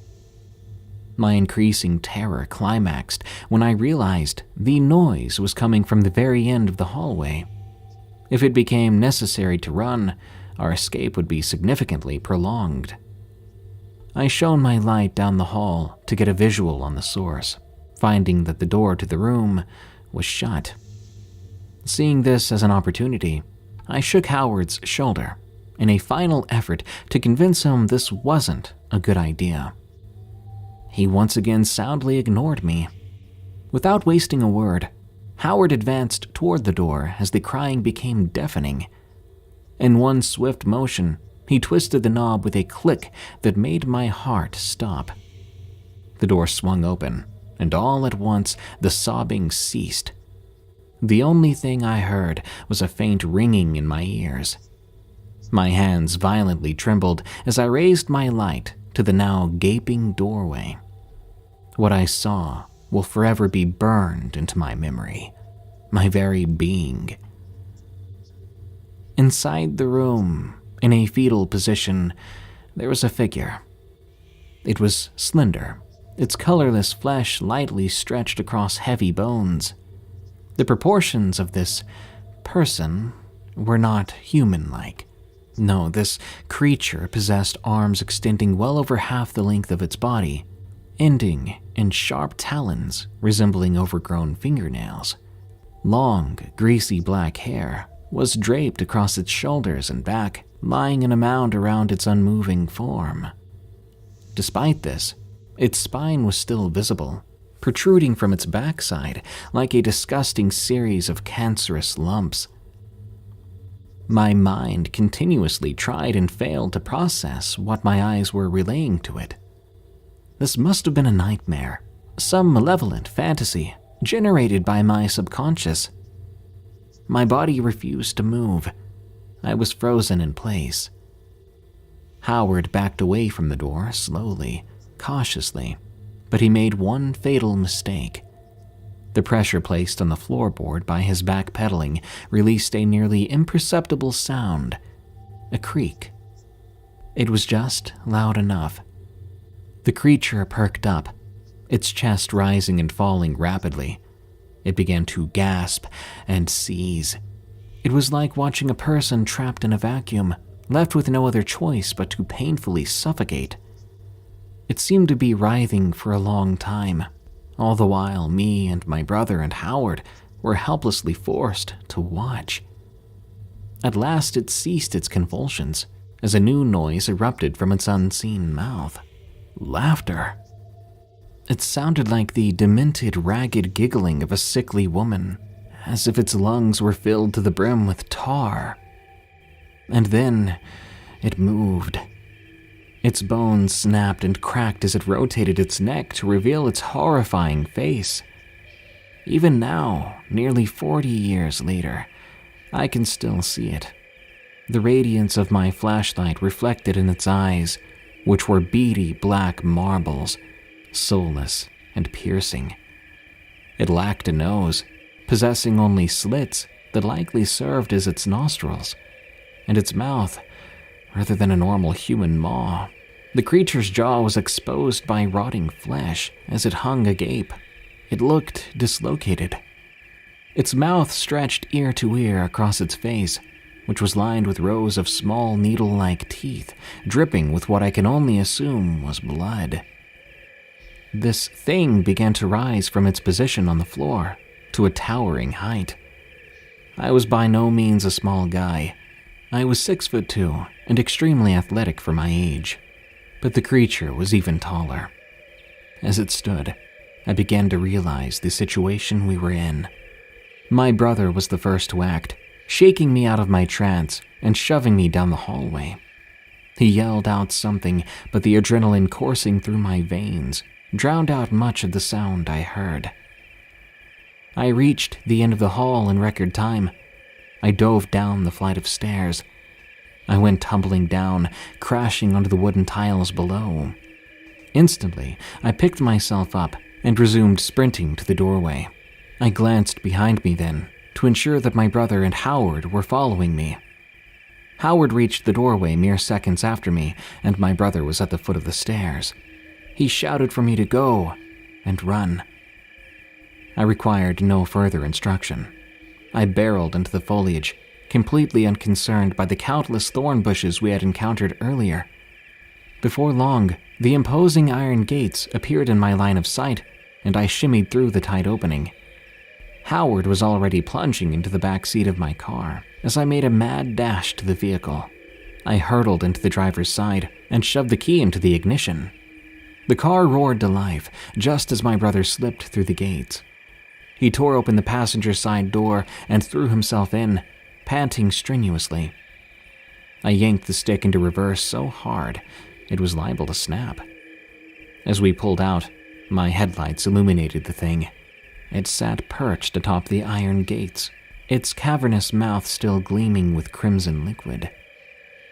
My increasing terror climaxed when I realized the noise was coming from the very end of the hallway. If it became necessary to run, our escape would be significantly prolonged. I shone my light down the hall to get a visual on the source, finding that the door to the room was shut. Seeing this as an opportunity, I shook Howard's shoulder in a final effort to convince him this wasn't a good idea. He once again soundly ignored me. Without wasting a word, Howard advanced toward the door as the crying became deafening. In one swift motion, he twisted the knob with a click that made my heart stop. The door swung open, and all at once the sobbing ceased. The only thing I heard was a faint ringing in my ears. My hands violently trembled as I raised my light to the now gaping doorway. What I saw will forever be burned into my memory, my very being. Inside the room, in a fetal position, there was a figure. It was slender, its colorless flesh lightly stretched across heavy bones. The proportions of this person were not human-like. No, this creature possessed arms extending well over half the length of its body, ending in sharp talons resembling overgrown fingernails. Long, greasy black hair was draped across its shoulders and back, lying in a mound around its unmoving form. Despite this, its spine was still visible, protruding from its backside like a disgusting series of cancerous lumps. My mind continuously tried and failed to process what my eyes were relaying to it. This must have been a nightmare, some malevolent fantasy generated by my subconscious. My body refused to move. I was frozen in place. Howard backed away from the door slowly, cautiously, but he made one fatal mistake. The pressure placed on the floorboard by his backpedaling released a nearly imperceptible sound, a creak. It was just loud enough. The creature perked up, its chest rising and falling rapidly. It began to gasp and seize. It was like watching a person trapped in a vacuum, left with no other choice but to painfully suffocate. It seemed to be writhing for a long time, all the while me and my brother and Howard were helplessly forced to watch. At last it ceased its convulsions as a new noise erupted from its unseen mouth. Laughter. It sounded like the demented, ragged giggling of a sickly woman, as if its lungs were filled to the brim with tar. And then it moved. Its bones snapped and cracked as it rotated its neck to reveal its horrifying face. Even now, nearly 40 years later, I can still see it. The radiance of my flashlight reflected in its eyes, which were beady black marbles, soulless and piercing. It lacked a nose, possessing only slits that likely served as its nostrils, and its mouth, rather than a normal human maw. The creature's jaw was exposed by rotting flesh as it hung agape. It looked dislocated. Its mouth stretched ear to ear across its face, which was lined with rows of small needle-like teeth, dripping with what I can only assume was blood. This thing began to rise from its position on the floor to a towering height. I was by no means a small guy. I was 6'2" and extremely athletic for my age, but the creature was even taller. As it stood, I began to realize the situation we were in. My brother was the first to act, shaking me out of my trance and shoving me down the hallway. He yelled out something, but the adrenaline coursing through my veins drowned out much of the sound I heard. I reached the end of the hall in record time. I dove down the flight of stairs. I went tumbling down, crashing onto the wooden tiles below. Instantly, I picked myself up and resumed sprinting to the doorway. I glanced behind me then, to ensure that my brother and Howard were following me. Howard reached the doorway mere seconds after me, and my brother was at the foot of the stairs. He shouted for me to go and run. I required no further instruction. I barreled into the foliage, completely unconcerned by the countless thorn bushes we had encountered earlier. Before long, the imposing iron gates appeared in my line of sight, and I shimmied through the tight opening. Howard was already plunging into the back seat of my car as I made a mad dash to the vehicle. I hurtled into the driver's side and shoved the key into the ignition. The car roared to life just as my brother slipped through the gates. He tore open the passenger side door and threw himself in, panting strenuously. I yanked the stick into reverse so hard it was liable to snap. As we pulled out, my headlights illuminated the thing. It sat perched atop the iron gates, its cavernous mouth still gleaming with crimson liquid.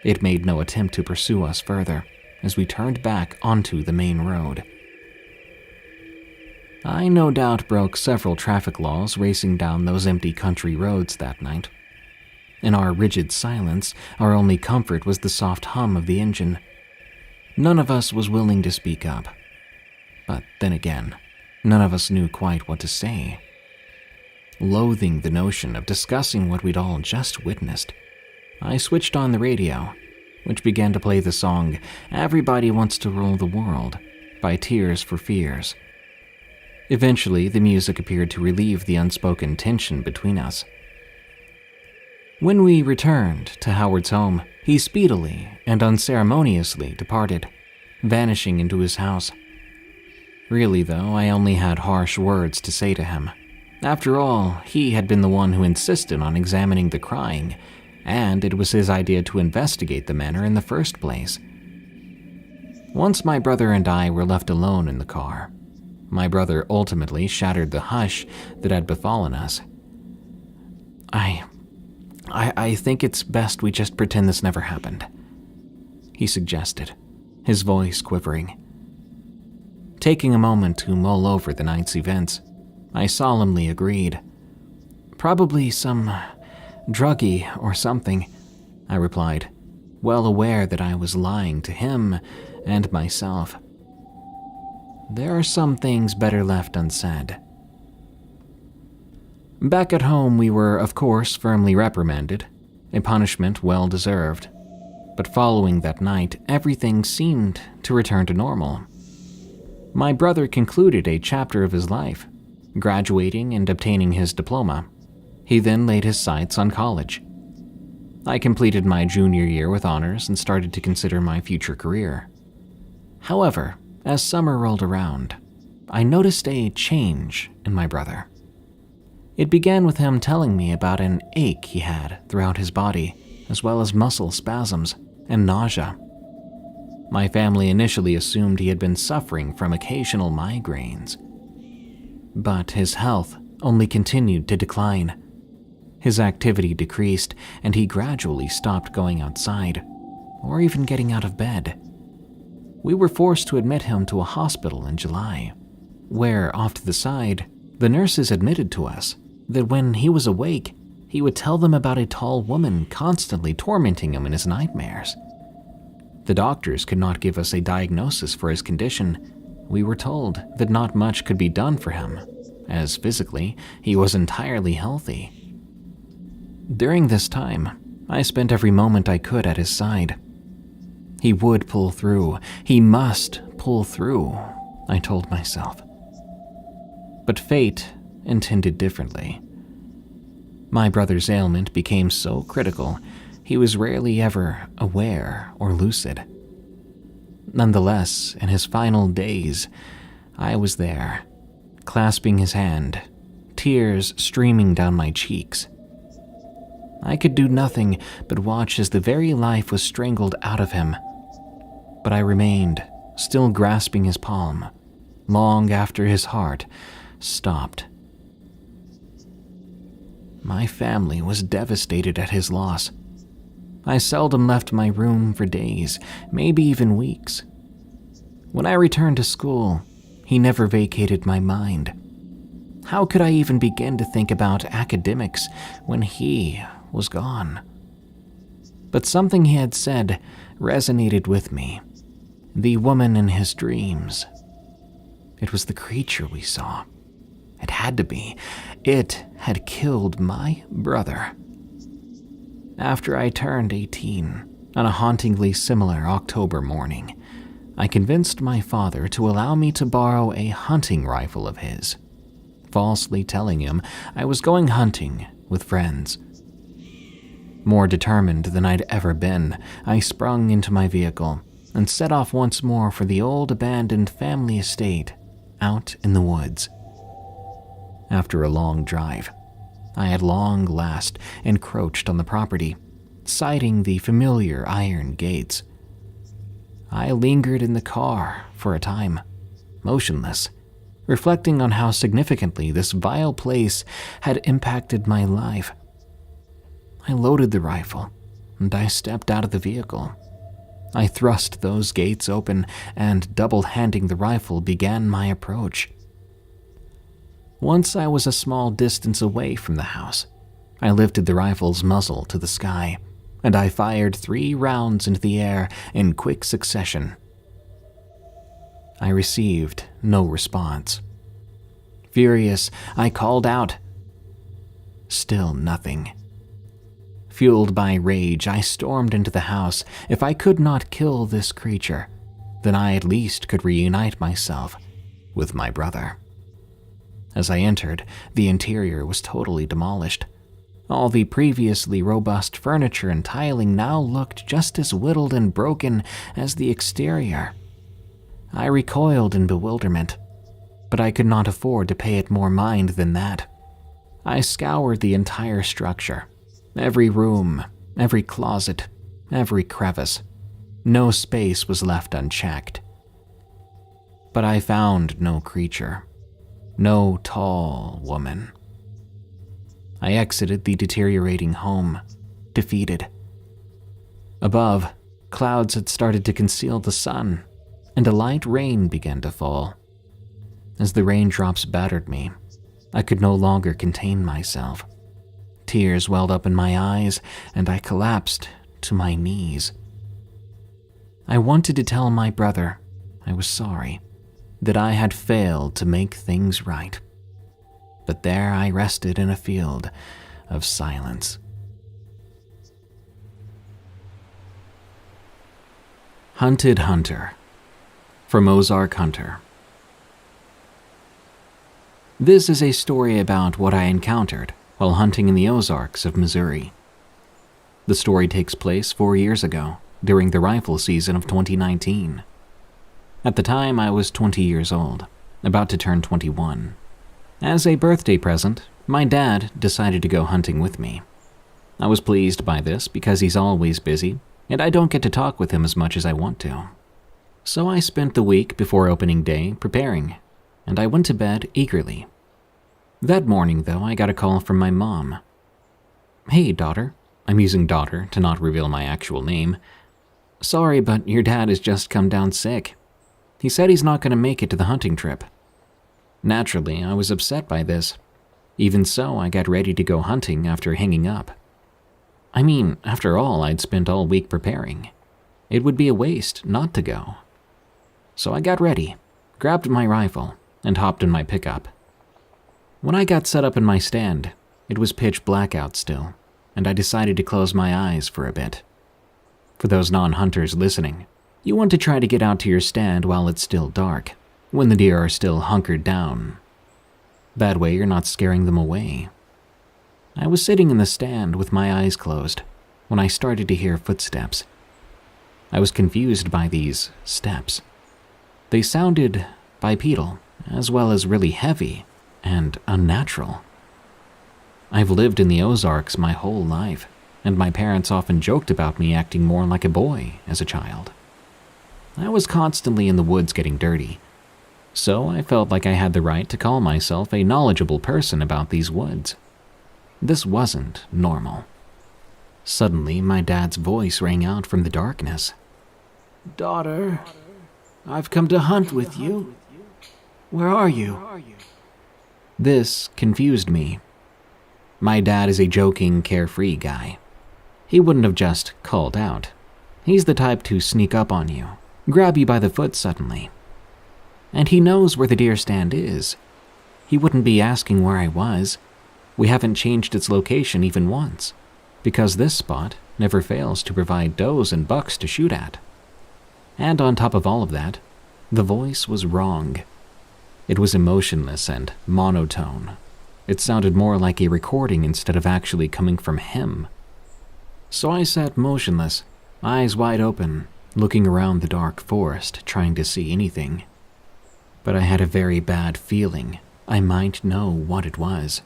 It made no attempt to pursue us further as we turned back onto the main road. I no doubt broke several traffic laws racing down those empty country roads that night. In our rigid silence, our only comfort was the soft hum of the engine. None of us was willing to speak up. But then again, none of us knew quite what to say. Loathing the notion of discussing what we'd all just witnessed, I switched on the radio, which began to play the song "Everybody Wants to Rule the World" by Tears for Fears. Eventually, the music appeared to relieve the unspoken tension between us. When we returned to Howard's home, he speedily and unceremoniously departed, vanishing into his house. Really, though, I only had harsh words to say to him. After all, he had been the one who insisted on examining the crying, and it was his idea to investigate the manor in the first place. Once my brother and I were left alone in the car, my brother ultimately shattered the hush that had befallen us. I think it's best we just pretend this never happened," he suggested, his voice quivering. Taking a moment to mull over the night's events, I solemnly agreed. "Probably some druggie or something," I replied, well aware that I was lying to him and myself. There are some things better left unsaid. Back at home, we were, of course, firmly reprimanded, a punishment well deserved. But following that night, everything seemed to return to normal. My brother concluded a chapter of his life, graduating and obtaining his diploma. He then laid his sights on college. I completed my junior year with honors and started to consider my future career. However, as summer rolled around, I noticed a change in my brother. It began with him telling me about an ache he had throughout his body, as well as muscle spasms and nausea. My family initially assumed he had been suffering from occasional migraines. But his health only continued to decline. His activity decreased, and he gradually stopped going outside, or even getting out of bed. We were forced to admit him to a hospital in July, where, off to the side, the nurses admitted to us that when he was awake, he would tell them about a tall woman constantly tormenting him in his nightmares. The doctors could not give us a diagnosis for his condition. We were told that not much could be done for him, as physically he was entirely healthy. During this time, I spent every moment I could at his side. He would pull through. He must pull through, I told myself. But fate intended differently. My brother's ailment became so critical, he was rarely ever aware or lucid. Nonetheless, in his final days, I was there, clasping his hand, tears streaming down my cheeks. I could do nothing but watch as the very life was strangled out of him. But I remained, still grasping his palm, long after his heart stopped. My family was devastated at his loss. I seldom left my room for days, maybe even weeks. When I returned to school, he never vacated my mind. How could I even begin to think about academics when he was gone? But something he had said resonated with me. The woman in his dreams. It was the creature we saw. It had to be. It had killed my brother. After I turned 18, on a hauntingly similar October morning, I convinced my father to allow me to borrow a hunting rifle of his, falsely telling him I was going hunting with friends. More determined than I'd ever been, I sprung into my vehicle and set off once more for the old abandoned family estate out in the woods. After a long drive, I had long last encroached on the property, sighting the familiar iron gates. I lingered in the car for a time, motionless, reflecting on how significantly this vile place had impacted my life. I loaded the rifle, and I stepped out of the vehicle. I thrust those gates open, and double-handing the rifle began my approach. Once I was a small distance away from the house, I lifted the rifle's muzzle to the sky, and I fired 3 rounds into the air in quick succession. I received no response. Furious, I called out. Still nothing. Fueled by rage, I stormed into the house. If I could not kill this creature, then I at least could reunite myself with my brother. As I entered, the interior was totally demolished. All the previously robust furniture and tiling now looked just as whittled and broken as the exterior. I recoiled in bewilderment, but I could not afford to pay it more mind than that. I scoured the entire structure, every room, every closet, every crevice. No space was left unchecked. But I found no creature. No tall woman. I exited the deteriorating home, defeated. Above, clouds had started to conceal the sun, and a light rain began to fall. As the raindrops battered me, I could no longer contain myself. Tears welled up in my eyes, and I collapsed to my knees. I wanted to tell my brother I was sorry, that I had failed to make things right. But there I rested in a field of silence. Hunted Hunter, from Ozark Hunter. This is a story about what I encountered while hunting in the Ozarks of Missouri. The story takes place 4 years ago, during the rifle season of 2019. At the time, I was 20 years old, about to turn 21. As a birthday present, my dad decided to go hunting with me. I was pleased by this because he's always busy, and I don't get to talk with him as much as I want to. So I spent the week before opening day preparing, and I went to bed eagerly. That morning, though, I got a call from my mom. "Hey, daughter." I'm using daughter to not reveal my actual name. "Sorry, but your dad has just come down sick. He said he's not going to make it to the hunting trip." Naturally, I was upset by this. Even so, I got ready to go hunting after hanging up. I mean, after all, I'd spent all week preparing. It would be a waste not to go. So I got ready, grabbed my rifle, and hopped in my pickup. When I got set up in my stand, it was pitch black out still, and I decided to close my eyes for a bit. For those non-hunters listening, you want to try to get out to your stand while it's still dark, when the deer are still hunkered down. That way you're not scaring them away. I was sitting in the stand with my eyes closed when I started to hear footsteps. I was confused by these steps. They sounded bipedal, as well as really heavy and unnatural. I've lived in the Ozarks my whole life, and my parents often joked about me acting more like a boy as a child. I was constantly in the woods getting dirty, so I felt like I had the right to call myself a knowledgeable person about these woods. This wasn't normal. Suddenly, my dad's voice rang out from the darkness. "Daughter, I've come to hunt with you. Where are you?" This confused me. My dad is a joking, carefree guy. He wouldn't have just called out. He's the type to sneak up on you, grab you by the foot suddenly. And he knows where the deer stand is. He wouldn't be asking where I was. We haven't changed its location even once, because this spot never fails to provide does and bucks to shoot at. And on top of all of that, the voice was wrong. It was emotionless and monotone. It sounded more like a recording instead of actually coming from him. So I sat motionless, eyes wide open, looking around the dark forest, trying to see anything. But I had a very bad feeling I might know what it was.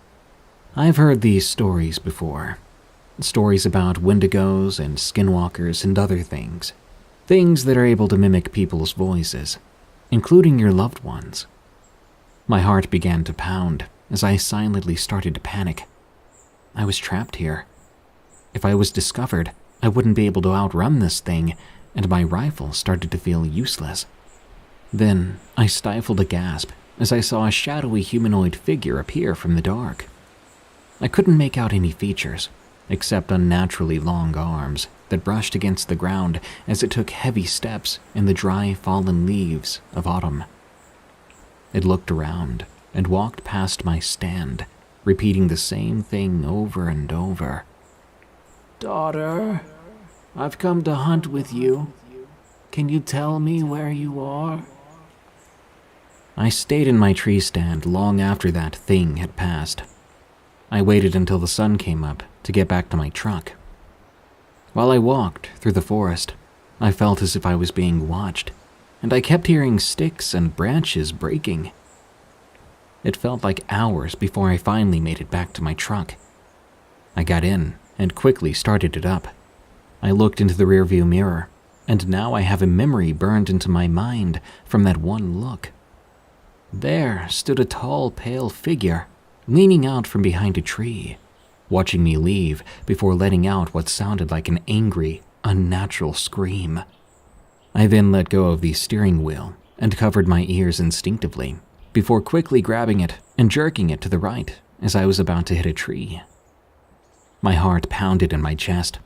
I've heard these stories before. Stories about wendigos and skinwalkers and other things. Things that are able to mimic people's voices, including your loved ones. My heart began to pound as I silently started to panic. I was trapped here. If I was discovered, I wouldn't be able to outrun this thing, and my rifle started to feel useless. Then I stifled a gasp as I saw a shadowy humanoid figure appear from the dark. I couldn't make out any features, except unnaturally long arms that brushed against the ground as it took heavy steps in the dry, fallen leaves of autumn. It looked around and walked past my stand, repeating the same thing over and over. "Daughter, I've come to hunt with you. Can you tell me where you are?" I stayed in my tree stand long after that thing had passed. I waited until the sun came up to get back to my truck. While I walked through the forest, I felt as if I was being watched, and I kept hearing sticks and branches breaking. It felt like hours before I finally made it back to my truck. I got in and quickly started it up. I looked into the rearview mirror, and now I have a memory burned into my mind from that one look. There stood a tall, pale figure, leaning out from behind a tree, watching me leave before letting out what sounded like an angry, unnatural scream. I then let go of the steering wheel and covered my ears instinctively before quickly grabbing it and jerking it to the right as I was about to hit a tree. My heart pounded in my chest.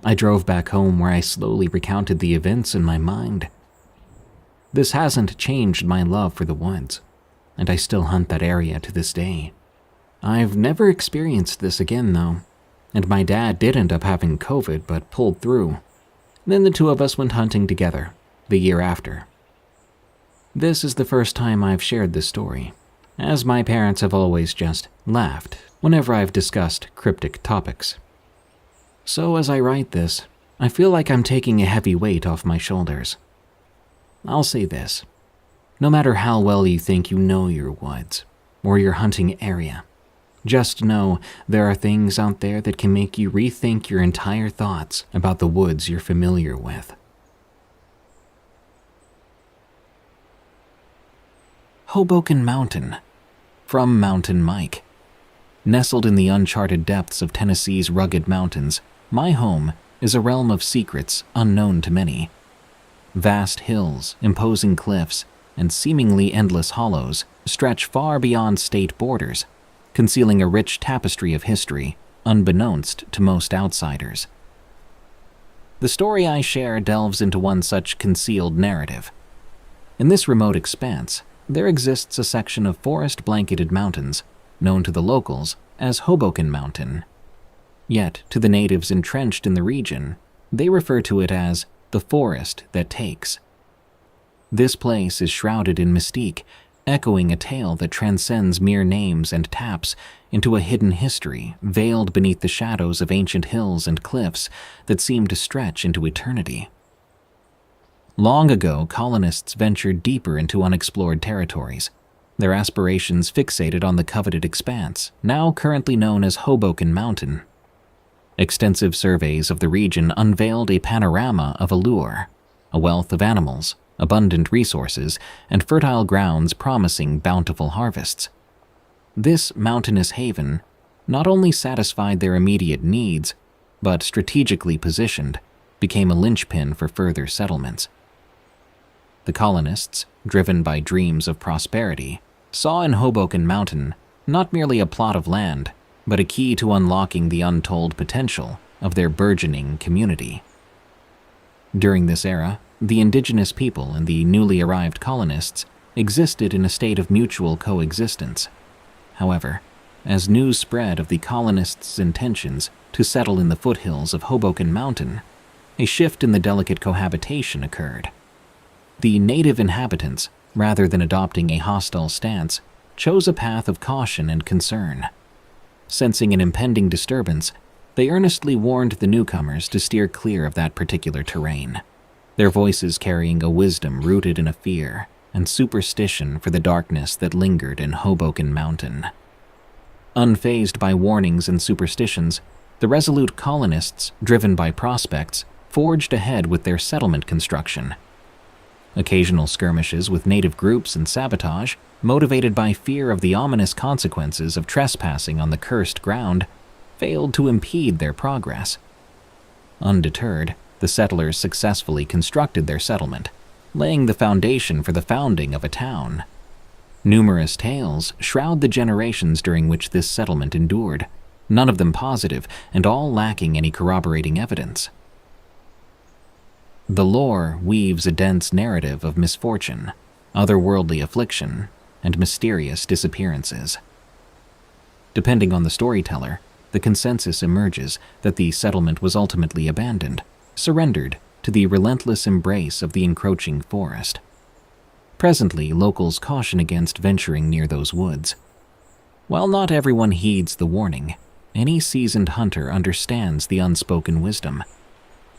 I drove back home where I slowly recounted the events in my mind. This hasn't changed my love for the woods, and I still hunt that area to this day. I've never experienced this again, though, and my dad did end up having COVID but pulled through. Then the two of us went hunting together the year after. This is the first time I've shared this story, as my parents have always just laughed whenever I've discussed cryptic topics. So as I write this, I feel like I'm taking a heavy weight off my shoulders. I'll say this: no matter how well you think you know your woods or your hunting area, just know there are things out there that can make you rethink your entire thoughts about the woods you're familiar with. Hoboken Mountain, from Mountain Mike. Nestled in the uncharted depths of Tennessee's rugged mountains, my home is a realm of secrets unknown to many. Vast hills, imposing cliffs, and seemingly endless hollows stretch far beyond state borders, concealing a rich tapestry of history unbeknownst to most outsiders. The story I share delves into one such concealed narrative. In this remote expanse, there exists a section of forest-blanketed mountains known to the locals as Hoboken Mountain. Yet, to the natives entrenched in the region, they refer to it as the forest that takes. This place is shrouded in mystique, echoing a tale that transcends mere names and taps into a hidden history veiled beneath the shadows of ancient hills and cliffs that seem to stretch into eternity. Long ago, colonists ventured deeper into unexplored territories, their aspirations fixated on the coveted expanse, now currently known as Hoboken Mountain. Extensive surveys of the region unveiled a panorama of allure, a wealth of animals, abundant resources, and fertile grounds promising bountiful harvests. This mountainous haven not only satisfied their immediate needs, but strategically positioned, became a linchpin for further settlements. The colonists, driven by dreams of prosperity, saw in Hoboken Mountain not merely a plot of land, but a key to unlocking the untold potential of their burgeoning community. During this era, the indigenous people and the newly arrived colonists existed in a state of mutual coexistence. However, as news spread of the colonists' intentions to settle in the foothills of Hoboken Mountain, a shift in the delicate cohabitation occurred. The native inhabitants, rather than adopting a hostile stance, chose a path of caution and concern. Sensing an impending disturbance, they earnestly warned the newcomers to steer clear of that particular terrain, their voices carrying a wisdom rooted in a fear and superstition for the darkness that lingered in Hoboken Mountain. Unfazed by warnings and superstitions, the resolute colonists, driven by prospects, forged ahead with their settlement construction. Occasional skirmishes with native groups and sabotage, motivated by fear of the ominous consequences of trespassing on the cursed ground, failed to impede their progress. Undeterred, the settlers successfully constructed their settlement, laying the foundation for the founding of a town. Numerous tales shroud the generations during which this settlement endured, none of them positive and all lacking any corroborating evidence. The lore weaves a dense narrative of misfortune, otherworldly affliction, and mysterious disappearances. Depending on the storyteller, the consensus emerges that the settlement was ultimately abandoned, surrendered to the relentless embrace of the encroaching forest. Presently, locals caution against venturing near those woods. While not everyone heeds the warning, any seasoned hunter understands the unspoken wisdom.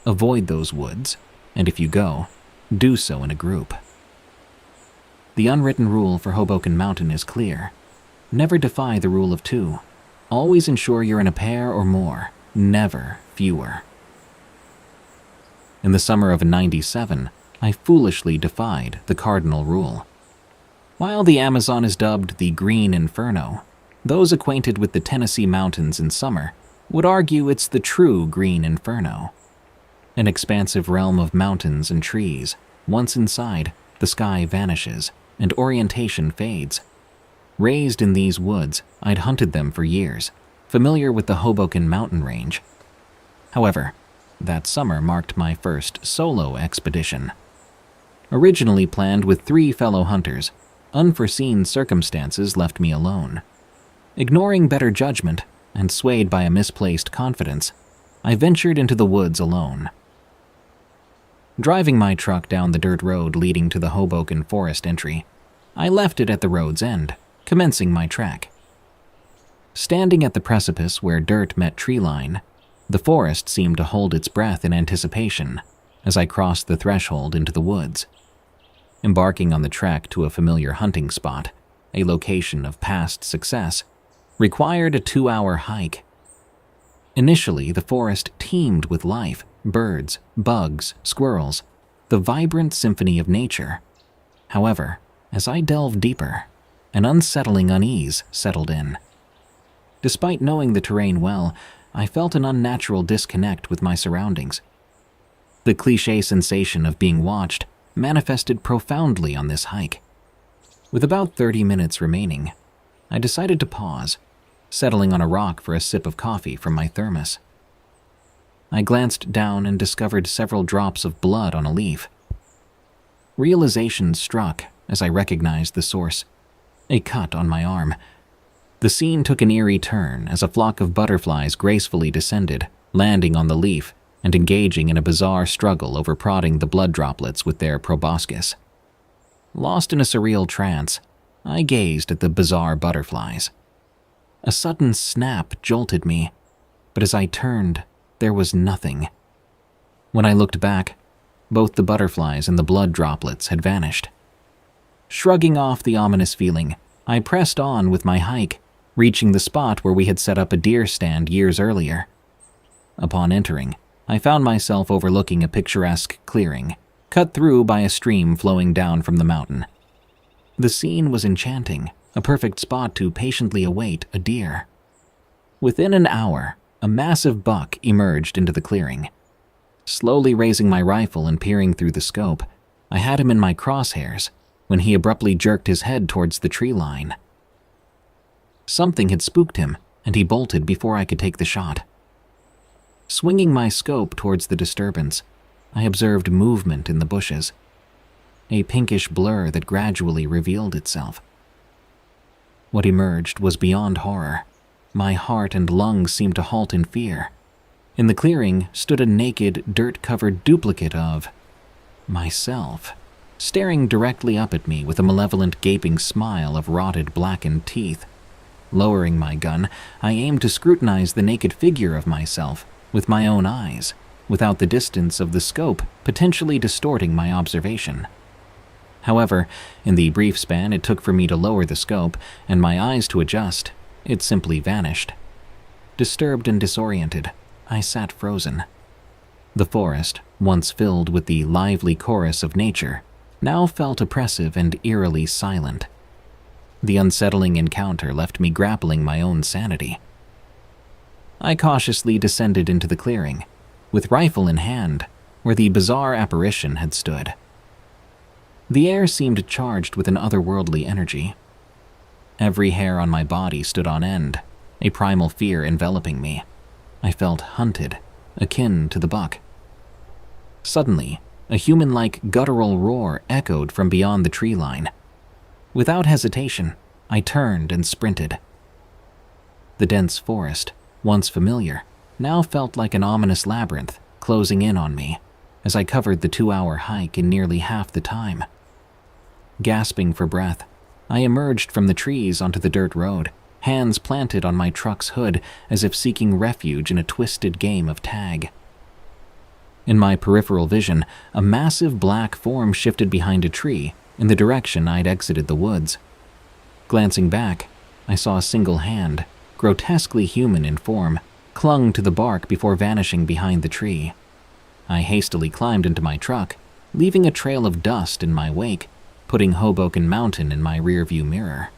Avoid those woods, and if you go, do so in a group. The unwritten rule for Hoboken Mountain is clear. Never defy the rule of two. Always ensure you're in a pair or more, never fewer. In the summer of '97, I foolishly defied the cardinal rule. While the Amazon is dubbed the Green Inferno, those acquainted with the Tennessee mountains in summer would argue it's the true Green Inferno. An expansive realm of mountains and trees. Once inside, the sky vanishes and orientation fades. Raised in these woods, I'd hunted them for years, familiar with the Hoboken mountain range. However, that summer marked my first solo expedition. Originally planned with 3 fellow hunters, unforeseen circumstances left me alone. Ignoring better judgment and swayed by a misplaced confidence, I ventured into the woods alone. Driving my truck down the dirt road leading to the Hoboken forest entry, I left it at the road's end, commencing my trek. Standing at the precipice where dirt met tree line, the forest seemed to hold its breath in anticipation as I crossed the threshold into the woods. Embarking on the trek to a familiar hunting spot, a location of past success, required a 2-hour hike. Initially, the forest teemed with life, birds, bugs, squirrels, the vibrant symphony of nature. However, As I delved deeper, an unsettling unease settled in. Despite knowing the terrain well, I felt an unnatural disconnect with my surroundings. The cliché sensation of being watched manifested profoundly on this hike. With about 30 minutes remaining, I decided to pause, settling on a rock for a sip of coffee from my thermos. I glanced down and discovered several drops of blood on a leaf. Realization struck as I recognized the source, a cut on my arm. The scene took an eerie turn as a flock of butterflies gracefully descended, landing on the leaf and engaging in a bizarre struggle over prodding the blood droplets with their proboscis. Lost in a surreal trance, I gazed at the bizarre butterflies. A sudden snap jolted me, but as I turned, there was nothing. When I looked back, both the butterflies and the blood droplets had vanished. Shrugging off the ominous feeling, I pressed on with my hike, reaching the spot where we had set up a deer stand years earlier. Upon entering, I found myself overlooking a picturesque clearing, cut through by a stream flowing down from the mountain. The scene was enchanting, a perfect spot to patiently await a deer. Within an hour, a massive buck emerged into the clearing. Slowly raising my rifle and peering through the scope, I had him in my crosshairs when he abruptly jerked his head towards the tree line. Something had spooked him, and he bolted before I could take the shot. Swinging my scope towards the disturbance, I observed movement in the bushes, a pinkish blur that gradually revealed itself. What emerged was beyond horror. My heart and lungs seemed to halt in fear. In the clearing stood a naked, dirt-covered duplicate of myself, staring directly up at me with a malevolent gaping smile of rotted, blackened teeth. Lowering my gun, I aimed to scrutinize the naked figure of myself with my own eyes, without the distance of the scope potentially distorting my observation. However, in the brief span it took for me to lower the scope and my eyes to adjust, it simply vanished. Disturbed and disoriented, I sat frozen. The forest, once filled with the lively chorus of nature, now felt oppressive and eerily silent. The unsettling encounter left me grappling my own sanity. I cautiously descended into the clearing, with rifle in hand, where the bizarre apparition had stood. The air seemed charged with an otherworldly energy. Every hair on my body stood on end, a primal fear enveloping me. I felt hunted, akin to the buck. Suddenly, a human-like guttural roar echoed from beyond the tree line. Without hesitation, I turned and sprinted. The dense forest, once familiar, now felt like an ominous labyrinth closing in on me as I covered the 2-hour hike in nearly half the time. Gasping for breath, I emerged from the trees onto the dirt road, hands planted on my truck's hood as if seeking refuge in a twisted game of tag. In my peripheral vision, a massive black form shifted behind a tree in the direction I'd exited the woods. Glancing back, I saw a single hand, grotesquely human in form, clung to the bark before vanishing behind the tree. I hastily climbed into my truck, leaving a trail of dust in my wake, putting Hoboken Mountain in my rearview mirror.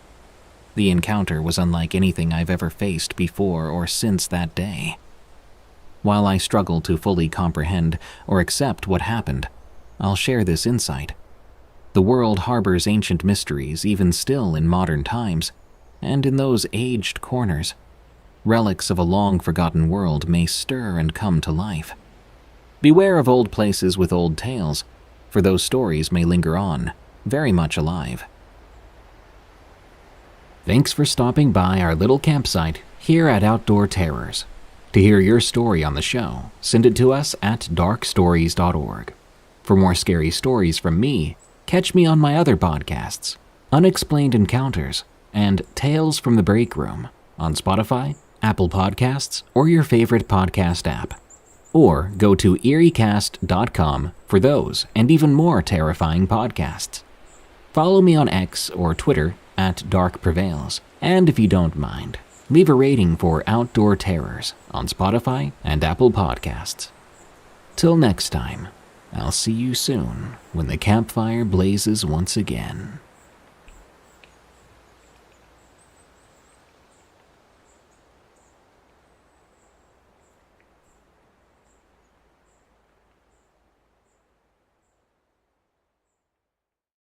The encounter was unlike anything I've ever faced before or since that day. While I struggle to fully comprehend or accept what happened, I'll share this insight. The world harbors ancient mysteries even still in modern times, and in those aged corners, relics of a long-forgotten world may stir and come to life. Beware of old places with old tales, for those stories may linger on, very much alive. Thanks for stopping by our little campsite here at Outdoor Terrors. To hear your story on the show, send it to us at darkstories.org. For more scary stories from me, catch me on my other podcasts, Unexplained Encounters and Tales from the Break Room, on Spotify, Apple Podcasts, or your favorite podcast app. Or go to eeriecast.com for those and even more terrifying podcasts. Follow me on X or Twitter at Prevails, and if you don't mind, leave a rating for Outdoor Terrors on Spotify and Apple Podcasts. Till next time, I'll see you soon when the campfire blazes once again.